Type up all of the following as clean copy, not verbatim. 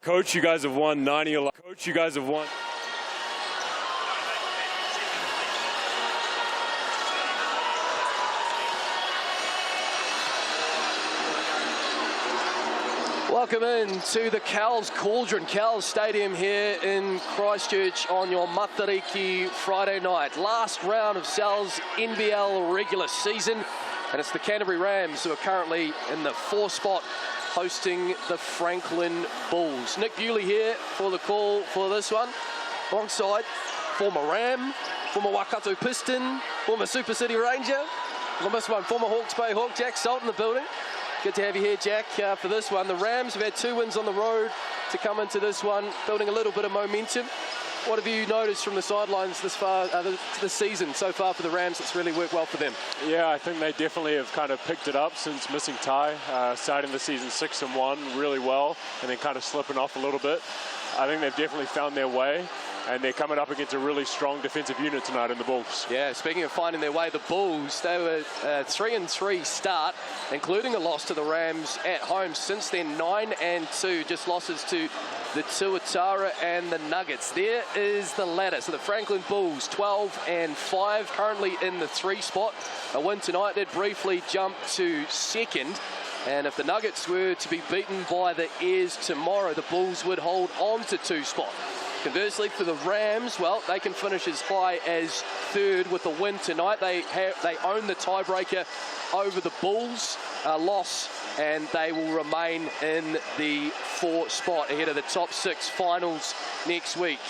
Coach, you guys have won 90. Coach, you guys have won. Welcome in to the Cowles Cauldron, Cowles Stadium here in Christchurch on your Matariki Friday night. Last round of Sal's NBL regular season, and it's the Canterbury Rams who are currently in the 4th spot hosting the Franklin Bulls. Nick Bewley here for the call for this one, alongside former Ram, former Waikato Piston, former Super City Ranger, almost one, former Hawke's Bay Hawk, Jack Salt in the building. Good to have you here, Jack, for this one. The Rams have had 2 wins on the road to come into this one, building a little bit of momentum. What have you noticed from the sidelines this far, this season so far for the Rams that's really worked well for them? Yeah, I think they definitely have kind of picked it up since missing Ty, starting the season 6-1 really well, and then kind of slipping off a little bit. I think they've definitely found their way, and they're coming up against a really strong defensive unit tonight in the Bulls. Yeah, speaking of finding their way, the Bulls, they were 3-3 start, including a loss to the Rams at home. Since then, 9-2, just losses to the Tuatara and the Nuggets. There is the ladder. So the Franklin Bulls, 12-5, currently in the 3 spot. A win tonight, they'd briefly jump to 2nd. And if the Nuggets were to be beaten by the Airs tomorrow, the Bulls would hold on to 2 spot. Conversely, for the Rams, well, they can finish as high as 3rd with a win tonight. They own the tiebreaker over the Bulls, loss, and they will remain in the 4th spot ahead of the top 6 finals next week.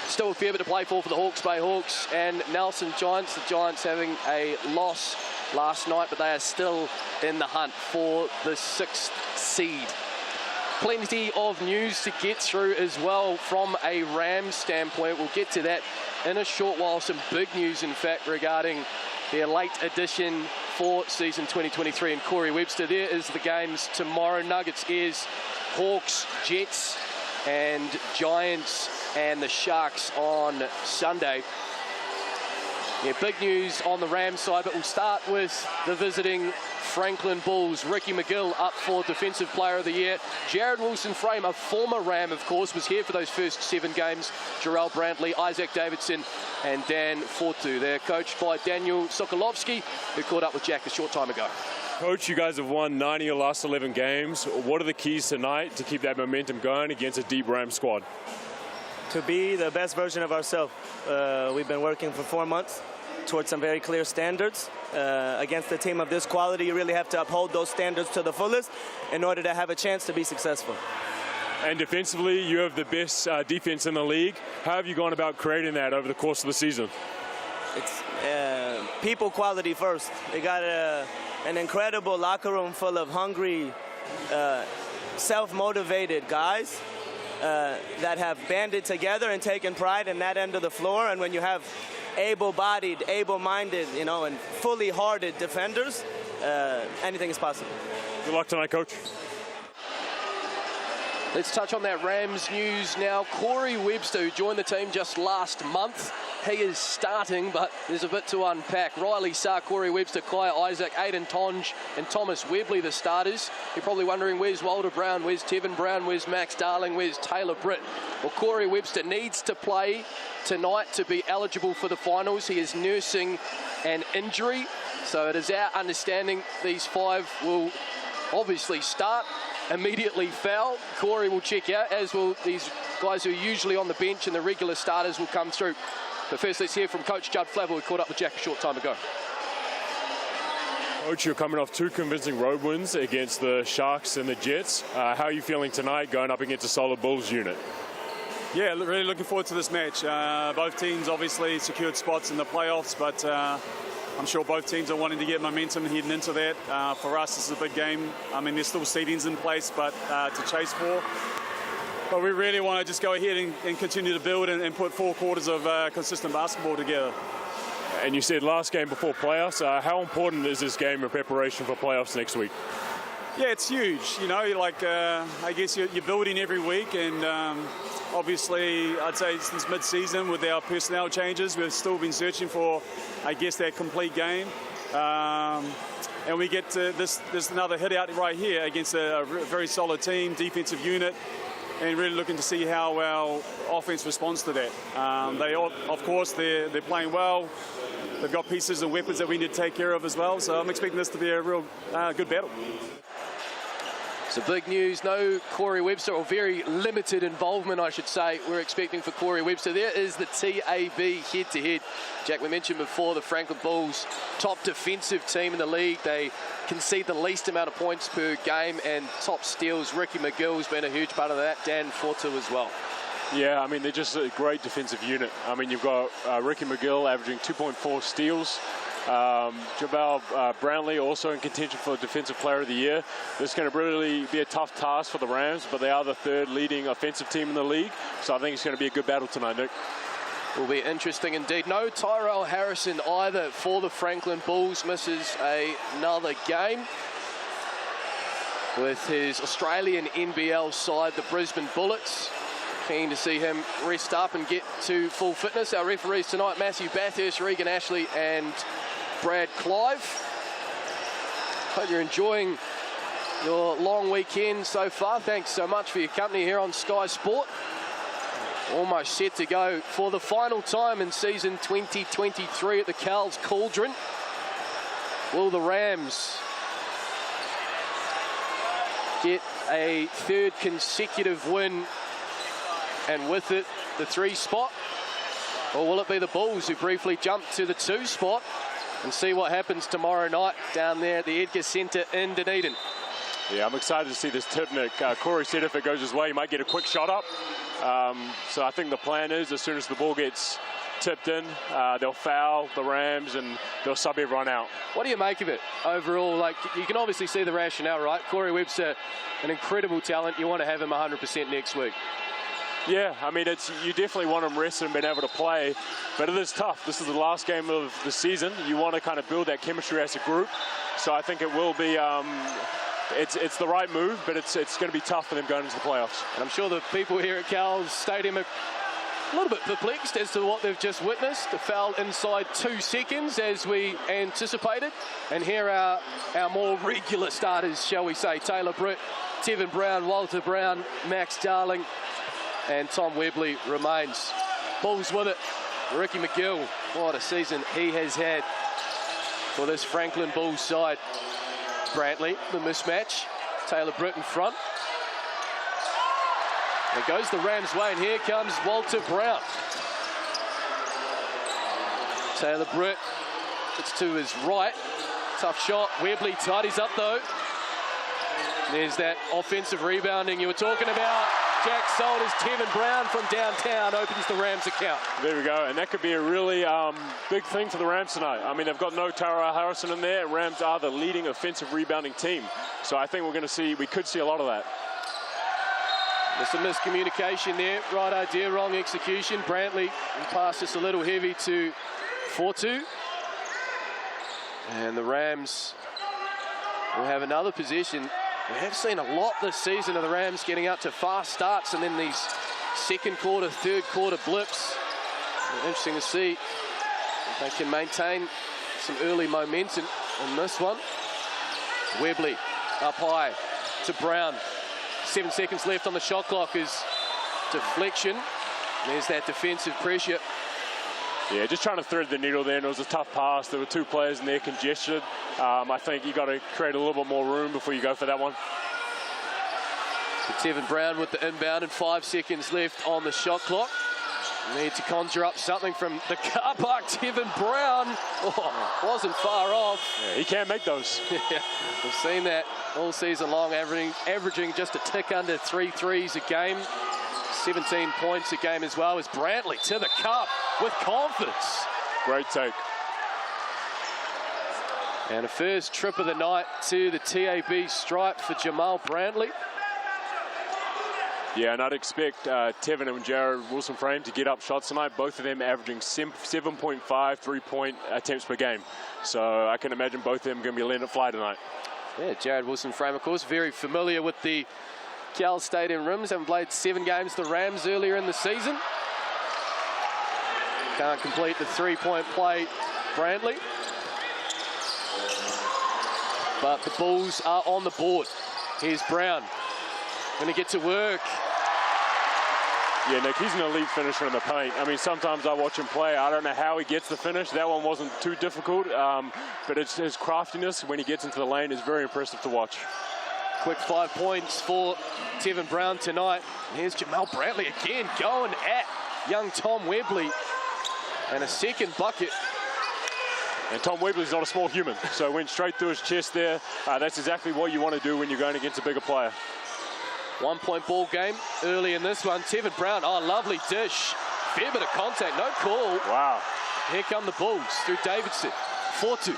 Still a fair bit to play for the Hawke's Bay Hawks and Nelson Giants. The Giants having a loss last night, but they are still in the hunt for the 6th seed. Plenty of news to get through as well from a Rams standpoint. We'll get to that in a short while. Some big news, in fact, regarding their late addition for season 2023. And Corey Webster, there is the games tomorrow. Nuggets, Airs, Hawks, Jets, and Giants, and the Sharks on Sunday. Yeah, big news on the Rams side, but we'll start with the visiting Franklin Bulls. Ricky McGill up for Defensive Player of the Year. Jared Wilson-Frame, a former Ram, of course, was here for those first 7 games. Jarrell Brantley, Isaac Davidson, and Dan Fortu. They're coached by Daniel Sokolovsky, who caught up with Jack a short time ago. Coach, you guys have won 9 of your last 11 games. What are the keys tonight to keep that momentum going against a deep Ram squad? To be the best version of ourselves. We've been working for 4 months towards some very clear standards. Against a team of this quality, you really have to uphold those standards to the fullest in order to have a chance to be successful. And defensively, you have the best defense in the league. How have you gone about creating that over the course of the season? It's people quality first. They got an incredible locker room full of hungry, self-motivated guys that have banded together and taken pride in that end of the floor. And when you have able-bodied, able-minded, and fully hearted defenders, anything is possible. Good luck tonight, Coach. Let's touch on that Rams news now. Corey Webster, who joined the team just last month, he is starting, but there's a bit to unpack. Riley Sarr, Corey Webster, Kaya Isaac, Aiden Tonge, and Thomas Webley, the starters. You're probably wondering, where's Walter Brown, where's Tevin Brown, where's Max Darling, where's Taylor Britt? Well, Corey Webster needs to play tonight to be eligible for the finals. He is nursing an injury, so it is our understanding these 5 will obviously start, immediately foul. Corey will check out, as will these guys who are usually on the bench, and the regular starters will come through. But first, let's hear from Coach Judd Flavel, who caught up with Jack a short time ago. Coach, you're coming off 2 convincing road wins against the Sharks and the Jets. How are you feeling tonight going up against a solid Bulls unit? Yeah, really looking forward to this match. Both teams obviously secured spots in the playoffs, but I'm sure both teams are wanting to get momentum heading into that. For us, this is a big game. I mean, there's still seedings in place, but to chase for. But we really want to just go ahead and continue to build and put 4 quarters of consistent basketball together. And you said last game before playoffs. How important is this game in preparation for playoffs next week? Yeah, it's huge. I guess you're building every week, and obviously, I'd say since mid-season with our personnel changes, we've still been searching for, I guess, that complete game. And we get to this another hit out right here against a very solid team, defensive unit. and really looking to see how our offense responds to that. Of course, they're playing well. They've got pieces and weapons that we need to take care of as well, so I'm expecting this to be a real good battle. So big news, no Corey Webster, or very limited involvement, I should say, we're expecting for Corey Webster. There is the TAB head-to-head. Jack, we mentioned before, the Franklin Bulls, top defensive team in the league. They concede the least amount of points per game, and top steals. Ricky McGill's been a huge part of that. Dan Fortu as well. Yeah, I mean, they're just a great defensive unit. I mean, you've got Ricky McGill averaging 2.4 steals. Jabal Brownlee also in contention for Defensive Player of the Year. This is going to really be a tough task for the Rams, but they are the third leading offensive team in the league, so I think it's going to be a good battle tonight, Nick. Will be interesting indeed. No Tyrell Harrison either for the Franklin Bulls. Misses another game with his Australian NBL side, the Brisbane Bullets. Keen to see him rest up and get to full fitness. Our referees tonight, Matthew Bathurst, Regan Ashley and Brad Clive. Hope you're enjoying your long weekend so far. Thanks so much for your company here on Sky Sport. Almost set to go for the final time in season 2023 at the Cowles Cauldron. Will the Rams get a third consecutive win, and with it the 3 spot? Or will it be the Bulls who briefly jump to the 2 spot? And see what happens tomorrow night down there at the Edgar Centre in Dunedin. Yeah, I'm excited to see this tip, Nick. Corey said if it goes his way, he might get a quick shot up. So I think the plan is as soon as the ball gets tipped in, they'll foul the Rams and they'll sub everyone out. What do you make of it overall? Like, you can obviously see the rationale, right? Corey Webster, an incredible talent. You want to have him 100% next week. Yeah, I mean, you definitely want them rested and being able to play, but it is tough. This is the last game of the season. You want to kind of build that chemistry as a group. So I think it will be, it's the right move, but it's going to be tough for them going into the playoffs. And I'm sure the people here at Cowles Stadium are a little bit perplexed as to what they've just witnessed. The foul inside 2 seconds, as we anticipated. And here are our more regular starters, shall we say. Taylor Britt, Tevin Brown, Walter Brown, Max Darling, and Tom Webley remains. Bulls with it. Ricky McGill, what a season he has had for this Franklin Bulls side. Brantley, the mismatch. Taylor Britt in front. There goes the Rams' way, and here comes Walter Brown. Taylor Britt, it's to his right. Tough shot. Webley tidies up though. There's that offensive rebounding you were talking about. Jack Solder's Tevin Brown from downtown opens the Rams account. There we go, and that could be a really big thing for the Rams tonight. I mean, they've got no Tyrell Harrison in there. Rams are the leading offensive rebounding team. So I think we could see a lot of that. There's some miscommunication there. Right idea, wrong execution. Brantley passed just a little heavy to Fortu. And the Rams will have another possession. We have seen a lot this season of the Rams getting out to fast starts and then these second quarter, third quarter blips. Interesting to see if they can maintain some early momentum in this one. Webley up high to Brown. 7 seconds left on the shot clock is deflection. There's that defensive pressure. Yeah, just trying to thread the needle there, and it was a tough pass. There were 2 players in there congested. I think you got to create a little bit more room before you go for that one. So Tevin Brown with the inbound and 5 seconds left on the shot clock. Need to conjure up something from the car park. Tevin Brown wasn't far off. Yeah, he can't make those. Yeah, we've seen that all season long, averaging just a tick under 3 threes a game. 17 points a game as well, as Brantley to the cup with confidence. Great take. And a first trip of the night to the TAB stripe for Jamal Brantley. Yeah, and I'd expect Tevin and Jared Wilson-Frame to get up shots tonight. Both of them averaging 7.5 3-point attempts per game. So I can imagine both of them going to be letting it fly tonight. Yeah, Jared Wilson-Frame, of course, very familiar with the Cowles Stadium rims. Having played 7 games the Rams earlier in the season. Can't complete the 3-point play, Brantley. But the Bulls are on the board. Here's Brown. Going to get to work. Yeah, Nick, he's an elite finisher in the paint. I mean, sometimes I watch him play. I don't know how he gets the finish. That one wasn't too difficult, but it's his craftiness when he gets into the lane is very impressive to watch. Quick 5 points for Tevin Brown tonight. Here's Jamal Bradley again going at young Tom Webley. And a second bucket. And Tom Webley's not a small human, so went straight through his chest there. That's exactly what you want to do when you're going against a bigger player. 1 point ball game early in this one. Tevin Brown, oh, lovely dish. Fair bit of contact, no call. Wow. Here come the Bulls through Davidson. 4-2.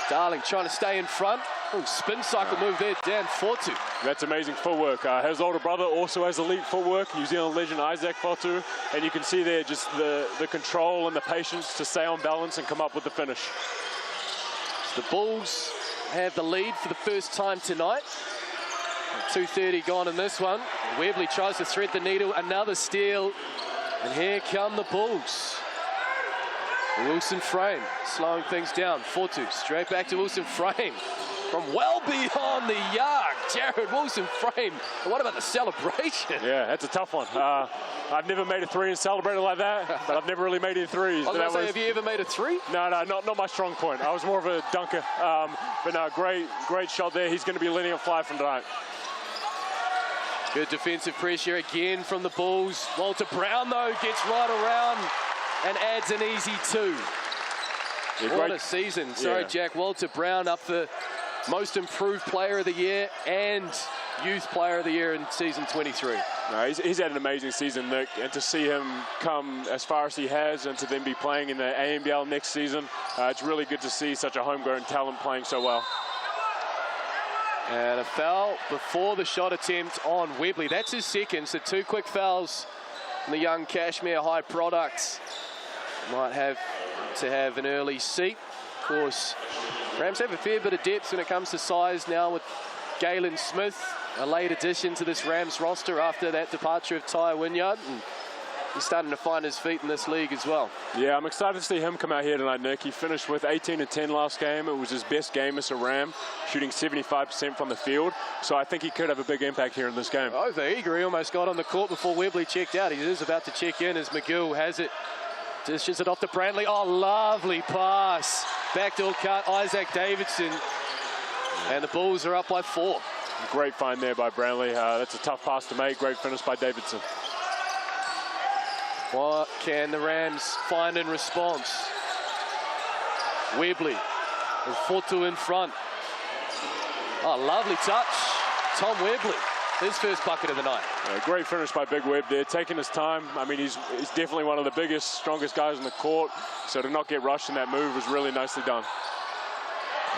Darling trying to stay in front. Ooh, spin cycle move there, down 4-2. That's amazing footwork. His older brother also has elite footwork, New Zealand legend Isaac Fotu. And you can see there just the control and the patience to stay on balance and come up with the finish. The Bulls have the lead for the first time tonight. 2:30 gone in this one. Webley tries to thread the needle, another steal. And here come the Bulls. Wilson Frame slowing things down. 4-2, straight back to Wilson Frame. From well beyond the yard, Jared Wilson Frame. And what about the celebration? Yeah, that's a tough one. I've never made a three and celebrated like that, but I've never really made any threes. I was going to say, have you ever made a three? No, not my strong point. I was more of a dunker. But no, great shot there. He's going to be letting it fly from tonight. Good defensive pressure again from the Bulls. Walter Brown, though, gets right around and adds an easy two. Yeah, what a season. Sorry, Jack. Walter Brown up for Most Improved Player of the Year and Youth Player of the Year in season 23. No, he's had an amazing season, Nick, and to see him come as far as he has and to then be playing in the ANBL next season, it's really good to see such a homegrown talent playing so well. And a foul before the shot attempt on Webley. That's his second, so 2 quick fouls from the young Cashmere High products. Might have to have an early seat. Of course, Rams have a fair bit of depth when it comes to size now with Galen Smith, a late addition to this Rams roster after that departure of Ty Wynyard. And he's starting to find his feet in this league as well. Yeah, I'm excited to see him come out here tonight, Nick. He finished with 18 and 10 last game. It was his best game as a Ram, shooting 75% from the field. So I think he could have a big impact here in this game. Oh, the eager, he almost got on the court before Webley checked out. He is about to check in as McGill has it. Dishes it off to Brantley. Oh, lovely pass. Backdoor cut, Isaac Davidson. And the Bulls are up by 4. Great find there by Brantley. That's a tough pass to make. Great finish by Davidson. What can the Rams find in response? Webley with Fotu in front. Oh, lovely touch. Tom Webley, his first bucket of the night. Yeah, great finish by Big Webb there, taking his time. I mean, he's definitely one of the biggest, strongest guys on the court. So to not get rushed in that move was really nicely done.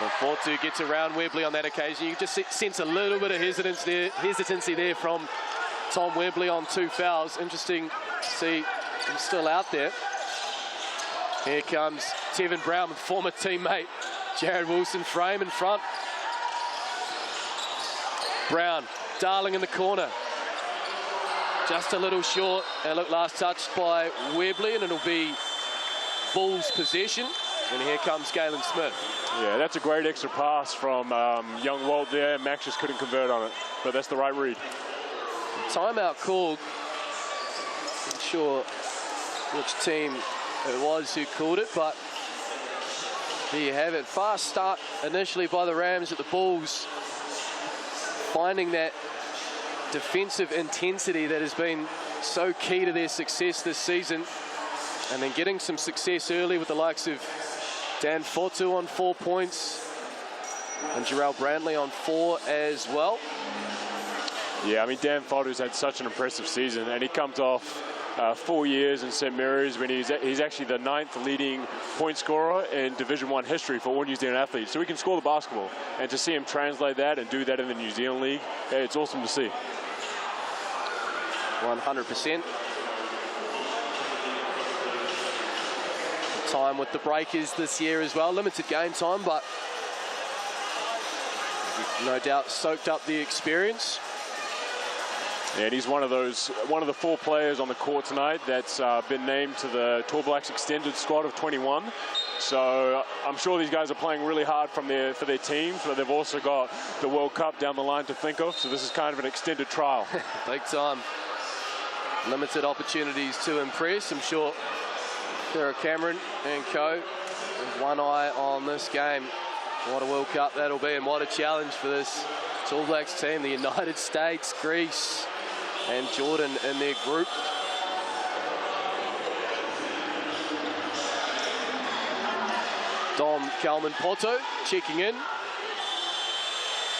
And Fotu gets around Webley on that occasion. You can just sense a little bit of hesitancy there from Tom Webley on 2 fouls. Interesting to see him still out there. Here comes Tevin Brown with former teammate Jared Wilson Frame in front. Brown, Darling in the corner. Just a little short. And look, last touched by Webley, and it'll be Bulls possession. And here comes Galen Smith. Yeah, that's a great extra pass from young Walt there. Max just couldn't convert on it, but that's the right read. Timeout called. Not sure which team it was who called it, but here you have it. Fast start initially by the Rams at the Bulls, finding that defensive intensity that has been so key to their success this season, and then getting some success early with the likes of Dan Fotu on 4 points and Jarrell Brantley on 4 as well. Yeah, I mean, Dan Fotu's had such an impressive season, and he comes off 4 years in St. Mary's when he's actually the 9th leading point scorer in Division I history for all New Zealand athletes. So he can score the basketball, and to see him translate that and do that in the New Zealand League, it's awesome to see. 100%. Time with the Breakers this year as well. Limited game time, but no doubt soaked up the experience. And he's one of the 4 players on the court tonight that's been named to the Tall Blacks extended squad of 21. So I'm sure these guys are playing really hard for their teams, but they've also got the World Cup down the line to think of. So this is kind of an extended trial. Big time. limited opportunities to impress. I'm sure Sarah Cameron and co with one eye on this game. What a World Cup that'll be, and what a challenge for this All Blacks team. The United States, Greece and Jordan in their group. Dom Kalman-Poto checking in.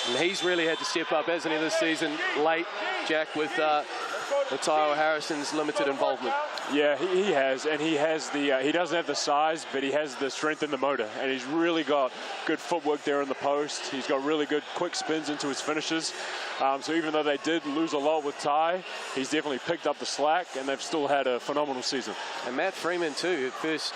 And he's really had to step up, hasn't he, this season? Late, Jack, with Tyrell Harrison's limited involvement. Yeah, he has, and he has the. He doesn't have the size, but he has the strength in the motor, and he's really got good footwork there in the post. He's got really good quick spins into his finishes. So even though they did lose a lot with Ty, he's definitely picked up the slack, and they've still had a phenomenal season. And Matt Freeman too, first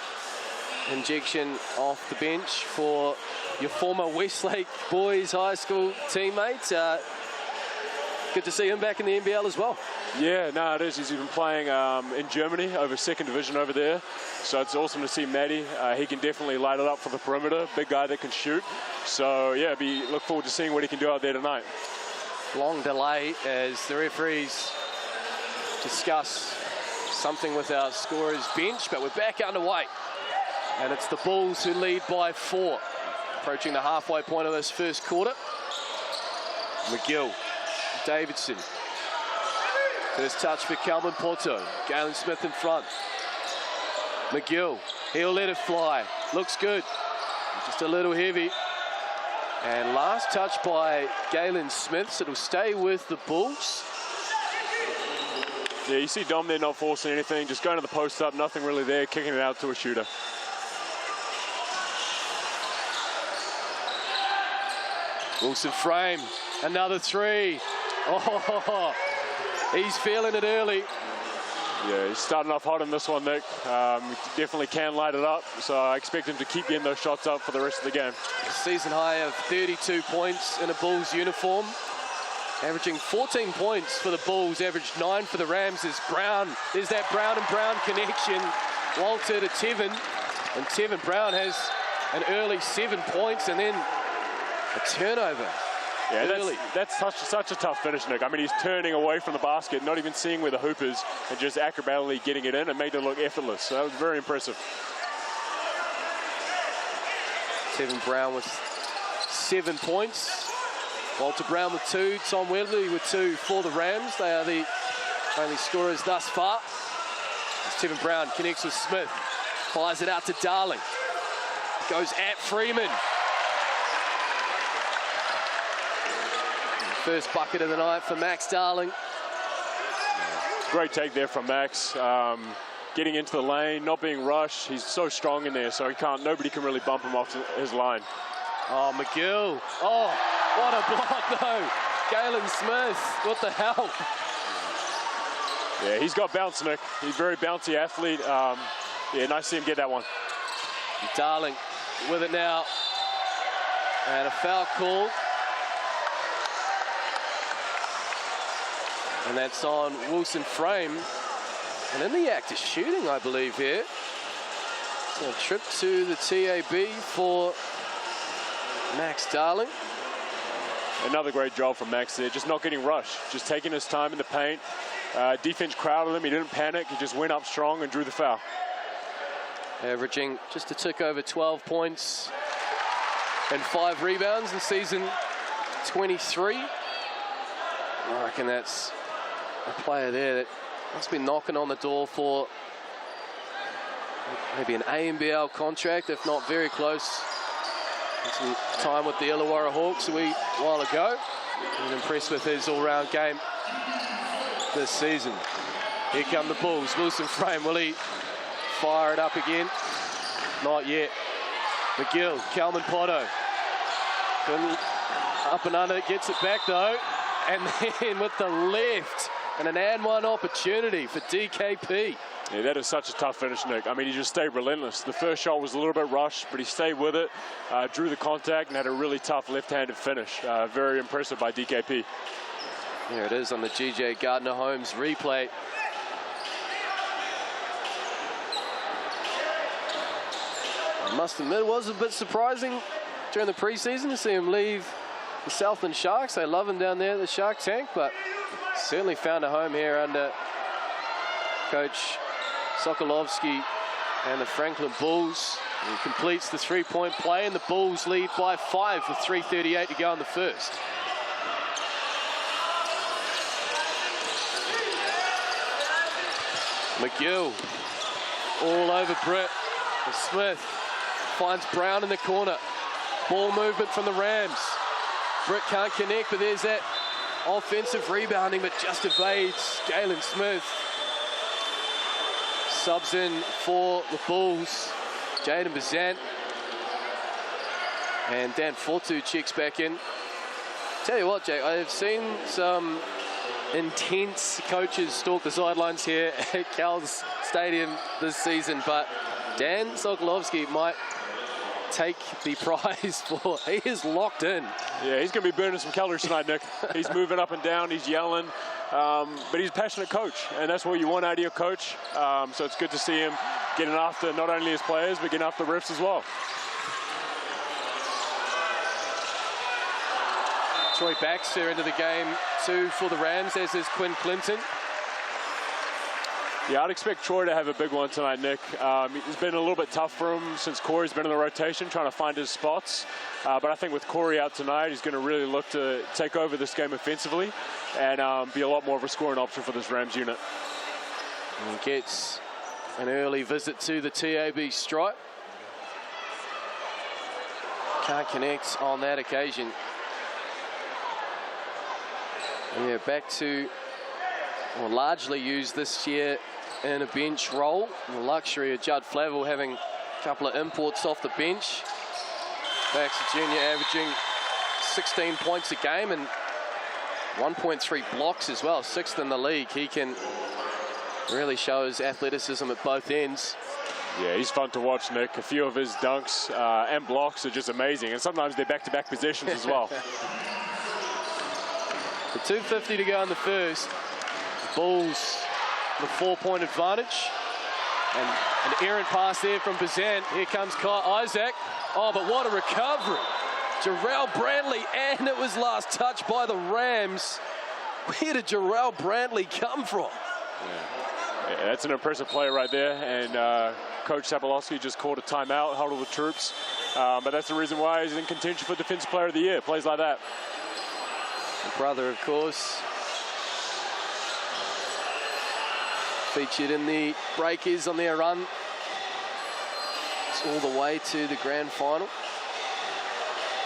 injection off the bench for your former Westlake Boys High School teammate. Good to see him back in the NBL as well. Yeah, no, it is. He's been playing in Germany over second division over there. So it's awesome to see Matty. He can definitely light it up for the perimeter. Big guy that can shoot. So, yeah, look forward to seeing what he can do out there tonight. Long delay as the referees discuss something with our scorers bench, but we're back underway. And it's the Bulls who lead by 4. Approaching the halfway point of this first quarter. McGill, Davidson. First touch for Kalman-Poto. Galen Smith in front. McGill, he'll let it fly. Looks good. Just a little heavy. And last touch by Galen Smith, so it'll stay with the Bulls. Yeah, you see Dom there not forcing anything, just going to the post up, nothing really there, kicking it out to a shooter. Wilson Frame, another 3. Oh, he's feeling it early. Yeah, he's starting off hot in this one, Nick. He definitely can light it up, so I expect him to keep getting those shots up for the rest of the game. Season high of 32 points in a Bulls uniform. Averaging 14 points for the Bulls, averaged 9 for the Rams. There's that Brown and Brown connection. Walter to Tevin, and Tevin Brown has an early 7 points and then a turnover. Yeah, that's such a tough finish, Nick. I mean, he's turning away from the basket, not even seeing where the hoop is, and just acrobatically getting it in and made it look effortless. So that was very impressive. Tevin Brown with 7 points. Walter Brown with 2. Tom Wedley with 2 for the Rams. They are the only scorers thus far. As Tevin Brown connects with Smith. Fires it out to Darling. Goes at Freeman. First bucket of the night for Max Darling. Great take there from Max. Getting into the lane, not being rushed. He's so strong in there, so nobody can really bump him off his line. Oh, McGill. Oh, what a block, though. Galen Smith, what the hell? Yeah, he's got bounce, Nick. He's a very bouncy athlete. Yeah, nice to see him get that one. Darling with it now. And a foul call. And that's on Wilson Frame. And in the act of shooting, I believe, here. So a trip to the TAB for Max Darling. Another great job from Max there, just not getting rushed, just taking his time in the paint. Defense crowded him, he didn't panic, he just went up strong and drew the foul. Averaging just a tick over 12 points and 5 rebounds in season 23. I reckon that's a player there that must be knocking on the door for maybe an ANBL contract, if not very close. Some time with the Illawarra Hawks a wee while ago. I'm impressed with his all-round game this season. Here come the Bulls. Wilson Frame, will he fire it up again? Not yet. McGill, Kalman-Poto. Up and under, gets it back though. And then with the left, and an and one opportunity for DKP. Yeah, that is such a tough finish, Nick. I mean, he just stayed relentless. The first shot was a little bit rushed, but he stayed with it, drew the contact, and had a really tough left-handed finish. Very impressive by DKP. There it is on the GJ Gardner-Holmes replay. I must admit, it was a bit surprising during the preseason to see him leave the Southland Sharks. They love him down there at the Shark Tank, but certainly found a home here under Coach Sokolovsky and the Franklin Bulls. He completes the three-point play, and the Bulls lead by 5 with 3:38 to go in the first. McGill all over Britt. Smith finds Brown in the corner. Ball movement from the Rams. Britt can't connect, but there's that offensive rebounding, but just evades Galen Smith. Subs in for the Bulls. Jaden Bazant. And Dan Fortu checks back in. Tell you what, Jake, I've seen some intense coaches stalk the sidelines here at Cowles Stadium this season, but Dan Sokolovsky might take the prize for. He is locked in. Yeah, he's going to be burning some calories tonight, Nick. He's moving up and down, he's yelling, but he's a passionate coach, and that's what you want out of your coach. So it's good to see him getting after not only his players, but getting after the refs as well. Troy Baxter into the game too for the Rams, as is Quinn Clinton. Yeah, I'd expect Troy to have a big one tonight, Nick. It's been a little bit tough for him since Corey's been in the rotation, trying to find his spots. But I think with Corey out tonight, he's going to really look to take over this game offensively and be a lot more of a scoring option for this Rams unit. And he gets an early visit to the TAB stripe. Can't connect on that occasion. Yeah, back to, well, largely used this year in a bench role. The luxury of Judd Flavel having a couple of imports off the bench. Baxter Jr. averaging 16 points a game and 1.3 blocks as well, 6th in the league. He can really show his athleticism at both ends. Yeah, he's fun to watch, Nick. A few of his dunks and blocks are just amazing, and sometimes they're back-to-back positions as well. The 2:50 to go in the first. Bulls the 4-point advantage. And an errant pass there from Bazant. Here comes Isaac. Oh, but what a recovery. Jarrell Brantley, and it was last touched by the Rams. Where did Jarrell Brantley come from? Yeah, that's an impressive play right there. And Coach Sapolowski just called a timeout, huddled the troops. But that's the reason why he's in contention for Defensive Player of the Year. Plays like that. The brother, of course, featured in the Breakers on their run. It's all the way to the grand final.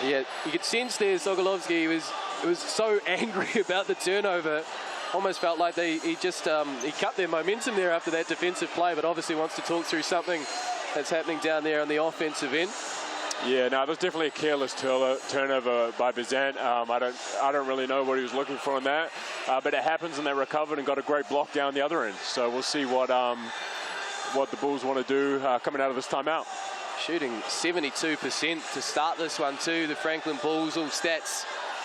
Yeah, you could sense there Sokolovsky was so angry about the turnover. Almost felt like he cut their momentum there after that defensive play, but obviously wants to talk through something that's happening down there on the offensive end. Yeah, no, there's definitely a careless turnover by Bazant. I don't really know what he was looking for in that, but it happens, and they recovered and got a great block down the other end. So we'll see what the Bulls want to do coming out of this timeout. Shooting 72% to start this one too. The Franklin Bulls, all stats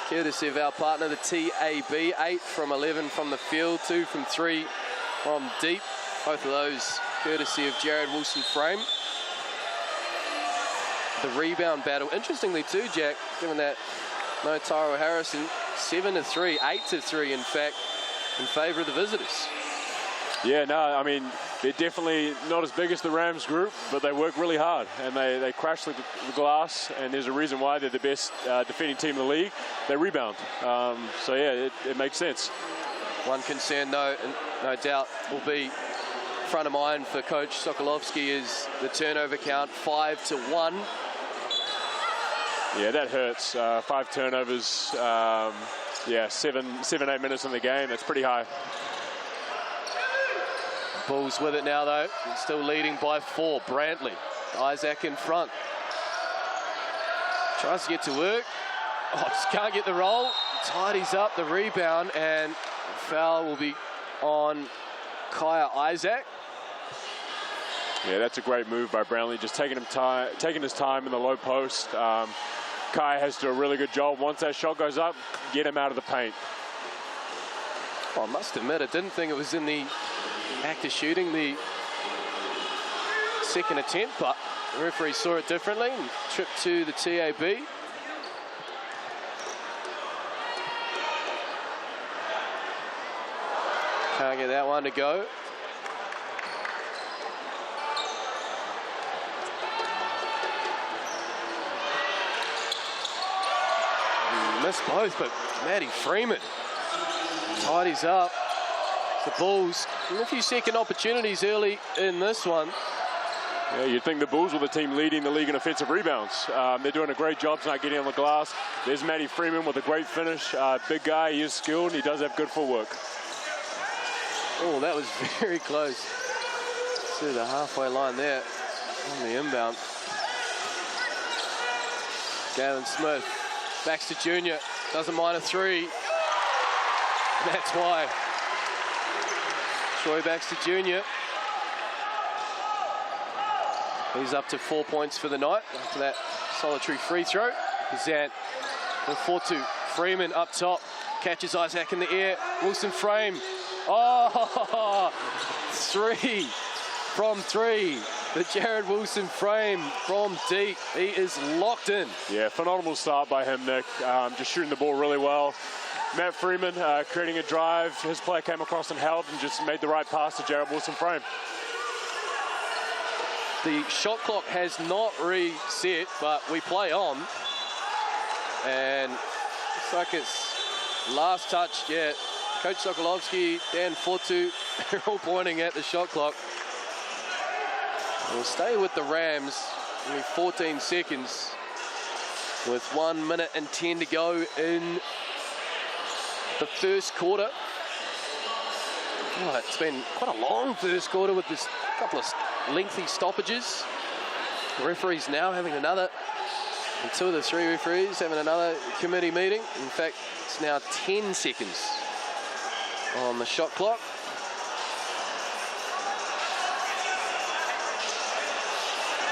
courtesy of our partner, the TAB. 8 from 11 from the field, 2 from 3 from deep. Both of those courtesy of Jared Wilson-Frame. The rebound battle, interestingly too, Jack, given that no Tyrell Harrison, 7-3, 8-3 in fact, in favour of the visitors. Yeah, no, I mean, they're definitely not as big as the Rams group, but they work really hard and they crash the glass, and there's a reason why they're the best defending team in the league. They rebound. So yeah, it makes sense. One concern though, and no doubt will be front of mind for Coach Sokolovsky, is the turnover count, 5-1. Yeah, that hurts. 5 turnovers. Yeah, 7-8 minutes in the game. That's pretty high. Bulls with it now, though. Still leading by 4. Brantley. Isaac in front. Tries to get to work. Oh, just can't get the roll. Tidies up the rebound, and foul will be on Kaya Isaac. Yeah, that's a great move by Brownlee, just taking his time in the low post. Kai has to do a really good job. Once that shot goes up, get him out of the paint. Oh, I must admit, I didn't think it was in the act of shooting the second attempt, but the referee saw it differently and tripped to the TAB. Can't get that one to go. missed both, but Matty Freeman tidies up the Bulls. And a few second opportunities early in this one. Yeah, you'd think the Bulls were the team leading the league in offensive rebounds. They're doing a great job tonight getting on the glass. There's Matty Freeman with a great finish. Big guy, he is skilled, and he does have good footwork. Oh, that was very close to the halfway line there on the inbound. Galen Smith, Baxter Jr. doesn't mind a three. That's why. Troy Baxter Jr. He's up to 4 points for the night after that solitary free throw. Bazant with 4-2. Freeman up top, catches Isaac in the air. Wilson Frame. Oh, 3 from 3. The Jared Wilson Frame from deep. He is locked in. Yeah, phenomenal start by him, Nick. Just shooting the ball really well. Matt Freeman creating a drive. His player came across and held and just made the right pass to Jared Wilson Frame. The shot clock has not reset, but we play on. And looks like it's last touch. Yeah, Coach Sokolovsky, Dan Fortu, they're all pointing at the shot clock. We'll stay with the Rams. Only 14 seconds with 1 minute and 10 to go in the first quarter. Oh, it's been quite a long first quarter with this couple of lengthy stoppages. The referees now having another, and 2 of the 3 referees having another committee meeting. In fact, it's now 10 seconds on the shot clock.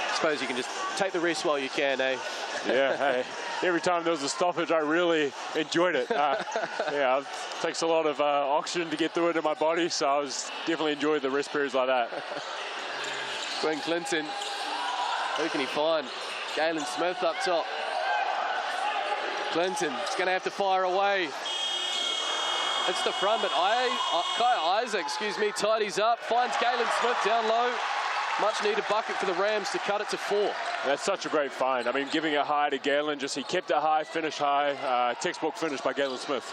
I suppose you can just take the rest while you can, eh? Yeah, hey, every time there was a stoppage, I really enjoyed it. Yeah, it takes a lot of oxygen to get through it in my body, so I was definitely enjoying the rest periods like that. Glenn Clinton, who can he find? Galen Smith up top. Clinton's going to have to fire away. It's the front, but Kai Isaac, tidies up, finds Galen Smith down low. Much needed bucket for the Rams to cut it to 4. That's such a great find. I mean, giving it high to Galen, he kept it high, finished high. Textbook finish by Galen Smith.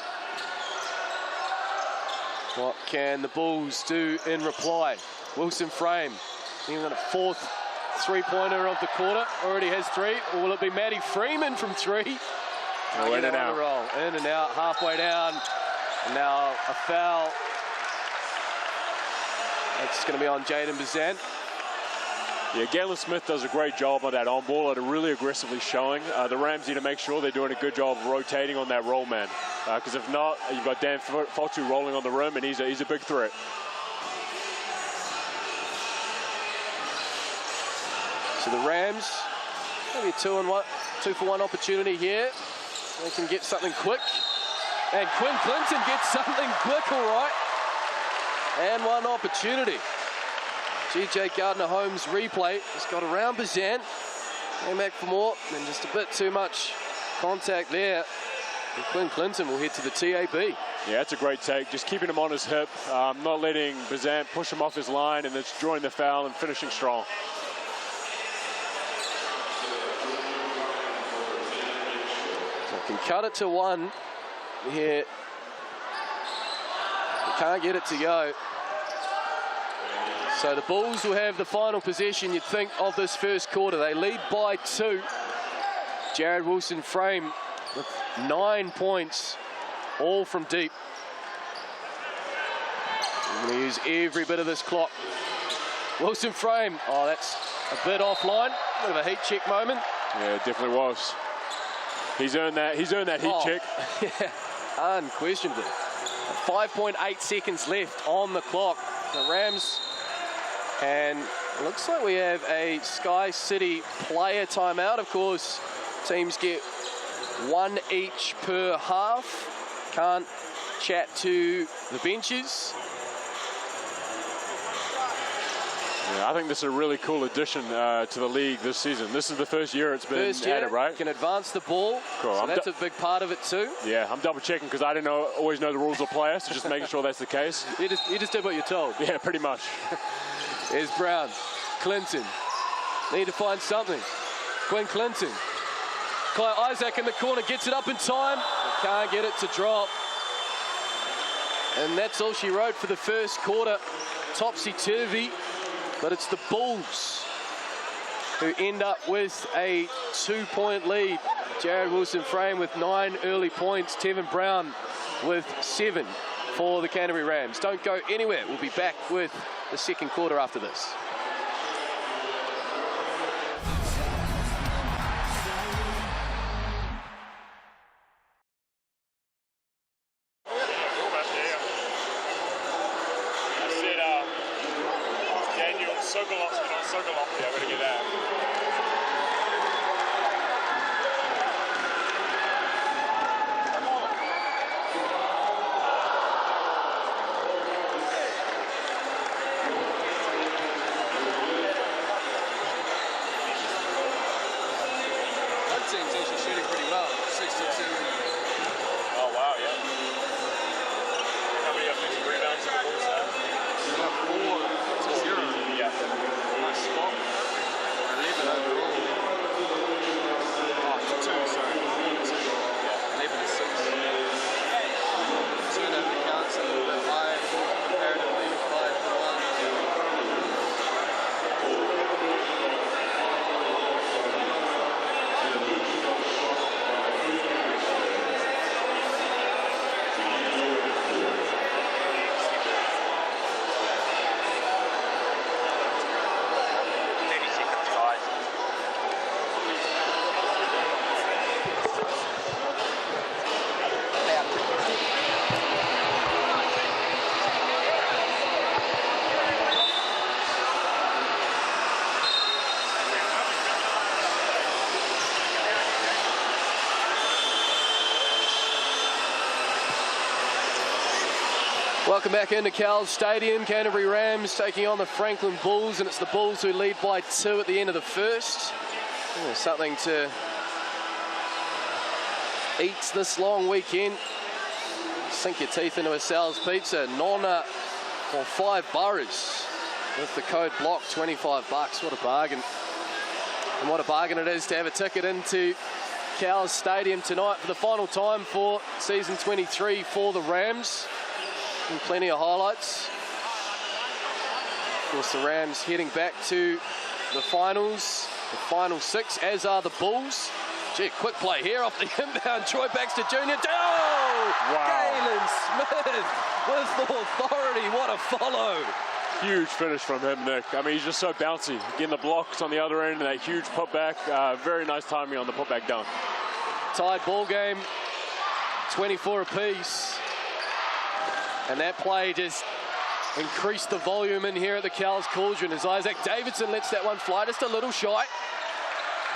What can the Bulls do in reply? Wilson Frame, even a 4th three-pointer of the quarter. Already has 3. Or will it be Matty Freeman from 3? Oh, in and out. In and out, halfway down. And now a foul. It's going to be on Jaden Bazant. Yeah, Galen Smith does a great job on that on ball at a really aggressively showing. The Rams need to make sure they're doing a good job of rotating on that roll man. Because if not, you've got Dan Fotu rolling on the rim, and he's a big threat. So the Rams, maybe a 2-for-1 opportunity here. They can get something quick. And Quinn Clinton gets something quick, all right. And one opportunity. GJ Gardner-Holmes replay. He's got around Bazant. Came back for more, and just a bit too much contact there. And Quinn Clinton will head to the TAB. Yeah, that's a great take. Just keeping him on his hip, not letting Bazant push him off his line, and then drawing the foul and finishing strong. So can cut it to 1 here. Can't get it to go. So the Bulls will have the final possession, you'd think, of this first quarter. They lead by 2. Jared Wilson Frame with 9 points, all from deep. I'm going to use every bit of this clock. Wilson Frame, oh, that's a bit offline. Bit of a heat check moment. Yeah, it definitely was. He's earned that heat check. Yeah, unquestionably. 5.8 seconds left on the clock. The Rams, and it looks like we have a Sky City player timeout. Of course, teams get 1 each per half. Can't chat to the benches. Yeah, I think this is a really cool addition to the league this season. This is the first year it's been added, right? Can advance the ball. Cool. So that's a big part of it too. Yeah, I'm double checking because I didn't always know the rules of player, so just making sure that's the case. You just did what you're told. Yeah, pretty much. Here's Brown. Clinton. Need to find something. Quinn Clinton. Kai Isaac in the corner gets it up in time. Can't get it to drop. And that's all she wrote for the first quarter. Topsy-turvy. But it's the Bulls who end up with a 2-point lead. Jared Wilson-Frame with 9 early points. Tevin Brown with 7 for the Canterbury Rams. Don't go anywhere. We'll be back with the second quarter after this. Welcome back into Cowles Stadium. Canterbury Rams taking on the Franklin Bulls, and it's the Bulls who lead by 2 at the end of the first. Something to eat this long weekend. Sink your teeth into a Sal's Pizza. Nonna for 5 boroughs with the code BLOCK, $25. What a bargain. And what a bargain it is to have a ticket into Cowles Stadium tonight for the final time for season 23 for the Rams. And plenty of highlights. Of course, the Rams heading back to the finals, the final 6, as are the Bulls. Gee, quick play here off the inbound. Troy Baxter Jr. Oh! Wow. Galen Smith with authority. What a follow. Huge finish from him, Nick. I mean, he's just so bouncy. Getting the blocks on the other end and that huge putback. Very nice timing on the putback dunk. Tied ball game, 24 apiece. And that play just increased the volume in here at the Cowles Cauldron as Isaac Davidson lets that one fly just a little shy.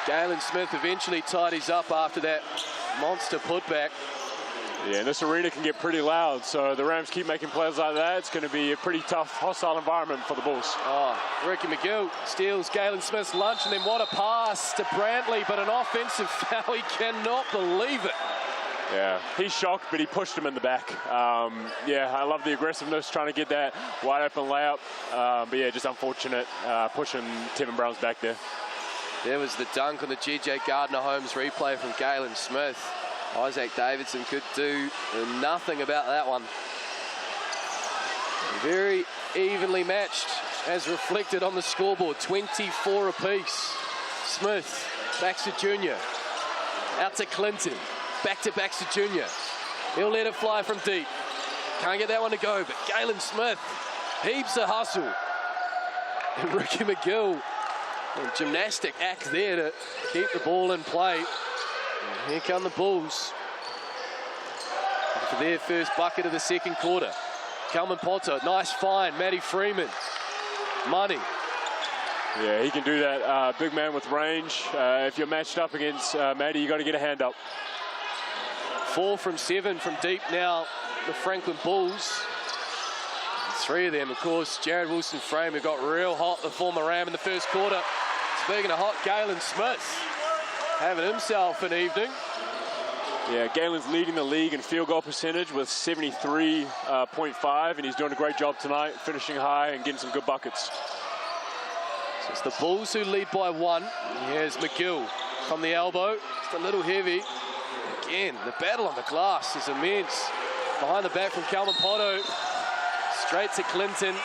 Galen Smith eventually tidies up after that monster putback. Yeah, and this arena can get pretty loud, so the Rams keep making plays like that. It's going to be a pretty tough, hostile environment for the Bulls. Oh, Ricky McGill steals Galen Smith's lunch, and then what a pass to Brantley, but an offensive foul. He cannot believe it. Yeah, he's shocked, but he pushed him in the back. Yeah, I love the aggressiveness, trying to get that wide open layup. But yeah, just unfortunate pushing Tevin Brown's back there. There was the dunk on the G.J. Gardner-Holmes replay from Galen Smith. Isaac Davidson could do nothing about that one. Very evenly matched, as reflected on the scoreboard. 24 apiece. Smith, Baxter Jr. Out to Clinton. Back to Baxter Jr. He'll let it fly from deep. Can't get that one to go, but Galen Smith, heaps of hustle. And Ricky McGill, a gymnastic act there to keep the ball in play. And here come the Bulls for their first bucket of the second quarter. Kelman Potter, nice find. Matty Freeman, money. Yeah, he can do that. Big man with range. If you're matched up against Matty, you got to get a hand up. 4 from 7 from deep now, the Franklin Bulls. 3 of them, of course, Jared Wilson-Frame, who got real hot, the former Ram, in the first quarter. Speaking of hot, Galen Smith having himself an evening. Yeah, Galen's leading the league in field goal percentage with 73.5, and he's doing a great job tonight, finishing high and getting some good buckets. So it's the Bulls who lead by 1. Here's McGill. from the elbow. Just a little heavy. Again, the battle on the glass is immense. Behind the back from Calvin Poto. Straight to Clinton.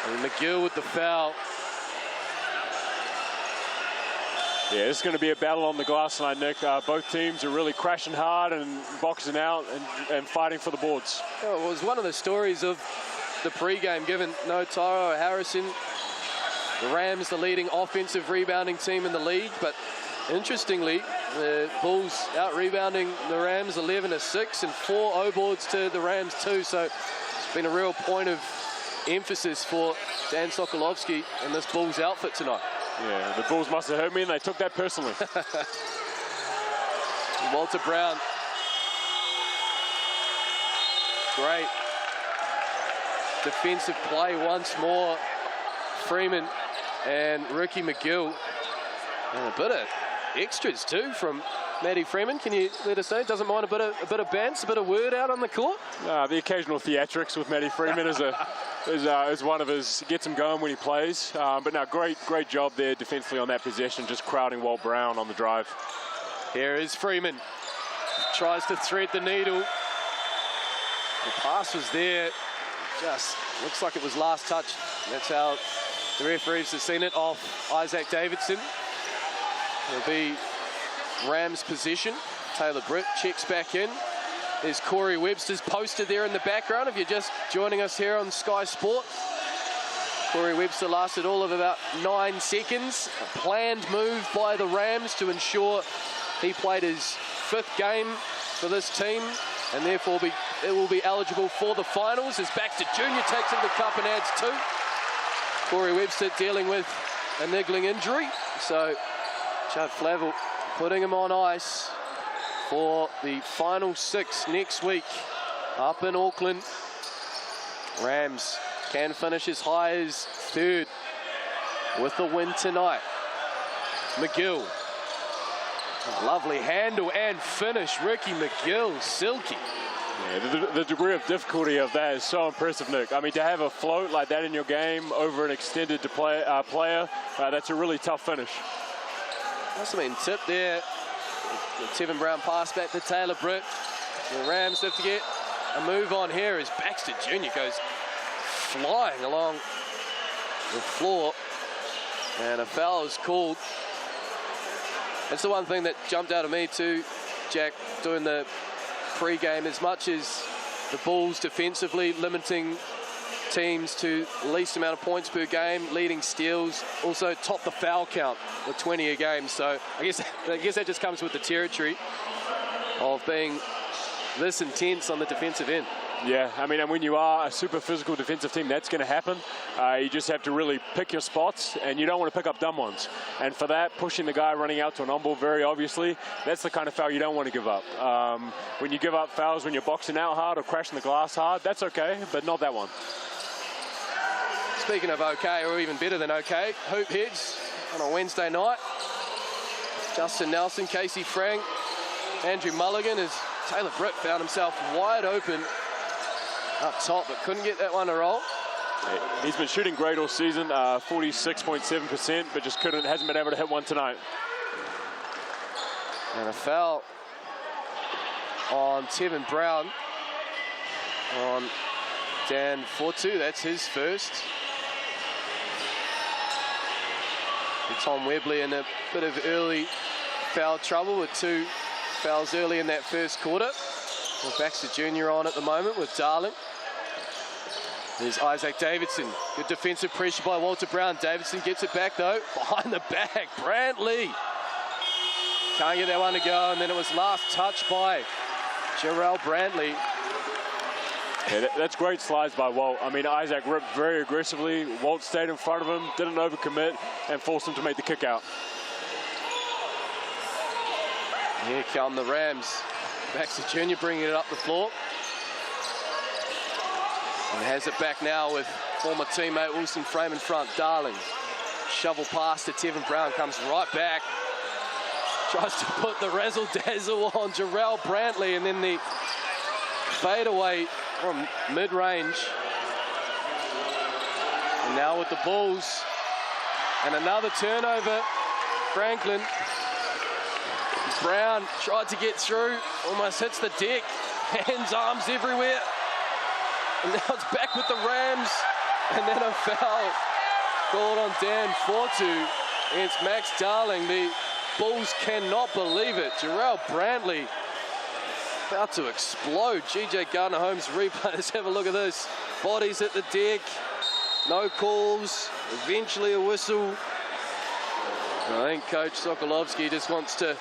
And McGill with the foul. Yeah, it's going to be a battle on the glass tonight, Nick. Both teams are really crashing hard and boxing out and fighting for the boards. Oh, it was one of the stories of the pre-game, given no Tyro Harrison. The Rams, the leading offensive rebounding team in the league, but interestingly, the Bulls out-rebounding the Rams 11-6 and 4 O-boards to the Rams 2, so it's been a real point of emphasis for Dan Sokolovsky and this Bulls outfit tonight. Yeah, the Bulls must have heard me and they took that personally. Walter Brown. Great defensive play once more. Freeman and Ricky McGill. And a bit of extras too from Matty Freeman. Can you let us know? Doesn't mind a bit of bants, a bit of word out on the court? The occasional theatrics with Matty Freeman is one of his, gets him going when he plays. But no, great job there defensively on that possession, just crowding Walt Brown on the drive. Here is Freeman. Tries to thread the needle. The pass was there. Just looks like it was last touch. That's how the referees have seen it off Isaac Davidson. It'll be Rams position. Taylor Britt checks back in. There's Corey Webster's posted there in the background if you're just joining us here on Sky Sport. Corey Webster lasted all of about 9 seconds. A planned move by the Rams to ensure he played his 5th game for this team and therefore it will be eligible for the finals as Baxter Jr. takes it to the cup and adds 2. Corey Webster dealing with a niggling injury, so Chad Flavel putting him on ice for the final 6 next week up in Auckland. Rams can finish as high as 3rd with the win tonight. McGill. Lovely handle and finish. Ricky McGill, silky. Yeah, the degree of difficulty of that is so impressive, Nick. I mean, to have a float like that in your game over an extended player, that's a really tough finish. Must have been tipped there. The Tevin Brown pass back to Taylor Britt. The Rams have to get a move on here as Baxter Jr. goes flying along the floor. And a foul is called. That's the one thing that jumped out at me too, Jack, doing the pre-game. As much as the Bulls defensively limiting teams to least amount of points per game, leading steals, also top the foul count with 20 a game. So I guess that just comes with the territory of being this intense on the defensive end. Yeah, I mean, and when you are a super physical defensive team, that's going to happen. You just have to really pick your spots, and you don't want to pick up dumb ones. And for that, pushing the guy running out to an on-ball, very obviously, that's the kind of foul you don't want to give up. When you give up fouls when you're boxing out hard or crashing the glass hard, that's okay, but not that one. Speaking of okay, or even better than okay, hoop heads on a Wednesday night. Justin Nelson, Casey Frank, Andrew Mulligan, as Taylor Britt found himself wide open up top, but couldn't get that one to roll. Yeah, he's been shooting great all season, 46.7%, but just hasn't been able to hit one tonight. And a foul on Tevin Brown on Dan Fortu. That's his first. And Tom Webley in a bit of early foul trouble with 2 fouls early in that first quarter. Well, Baxter Jr. on at the moment with Darling. There's Isaac Davidson. Good defensive pressure by Walter Brown. Davidson gets it back though. Behind the back, Brantley. Can't get that one to go, and then it was last touch by Jarrell Brantley. Yeah, that's great slides by Walt. I mean, Isaac ripped very aggressively. Walt stayed in front of him, didn't overcommit, and forced him to make the kick out. Here come the Rams. Baxter Jr. bringing it up the floor. And has it back now with former teammate Wilson Frame in front. Darling. Shovel pass to Tevin Brown, comes right back. Tries to put the razzle-dazzle on Jarrell Brantley, and then the fadeaway from mid-range. And now with the Bulls. And another turnover. Franklin Brown tried to get through, almost hits the deck. Hands, arms everywhere. And now it's back with the Rams. And then a foul called on Dan Fortu against Max Darling. The Bulls cannot believe it. Jarrell Brantley about to explode. GJ Gardner-Holmes replay. Let's have a look at this. Bodies at the deck. No calls. Eventually a whistle. I think Coach Sokolovsky just wants to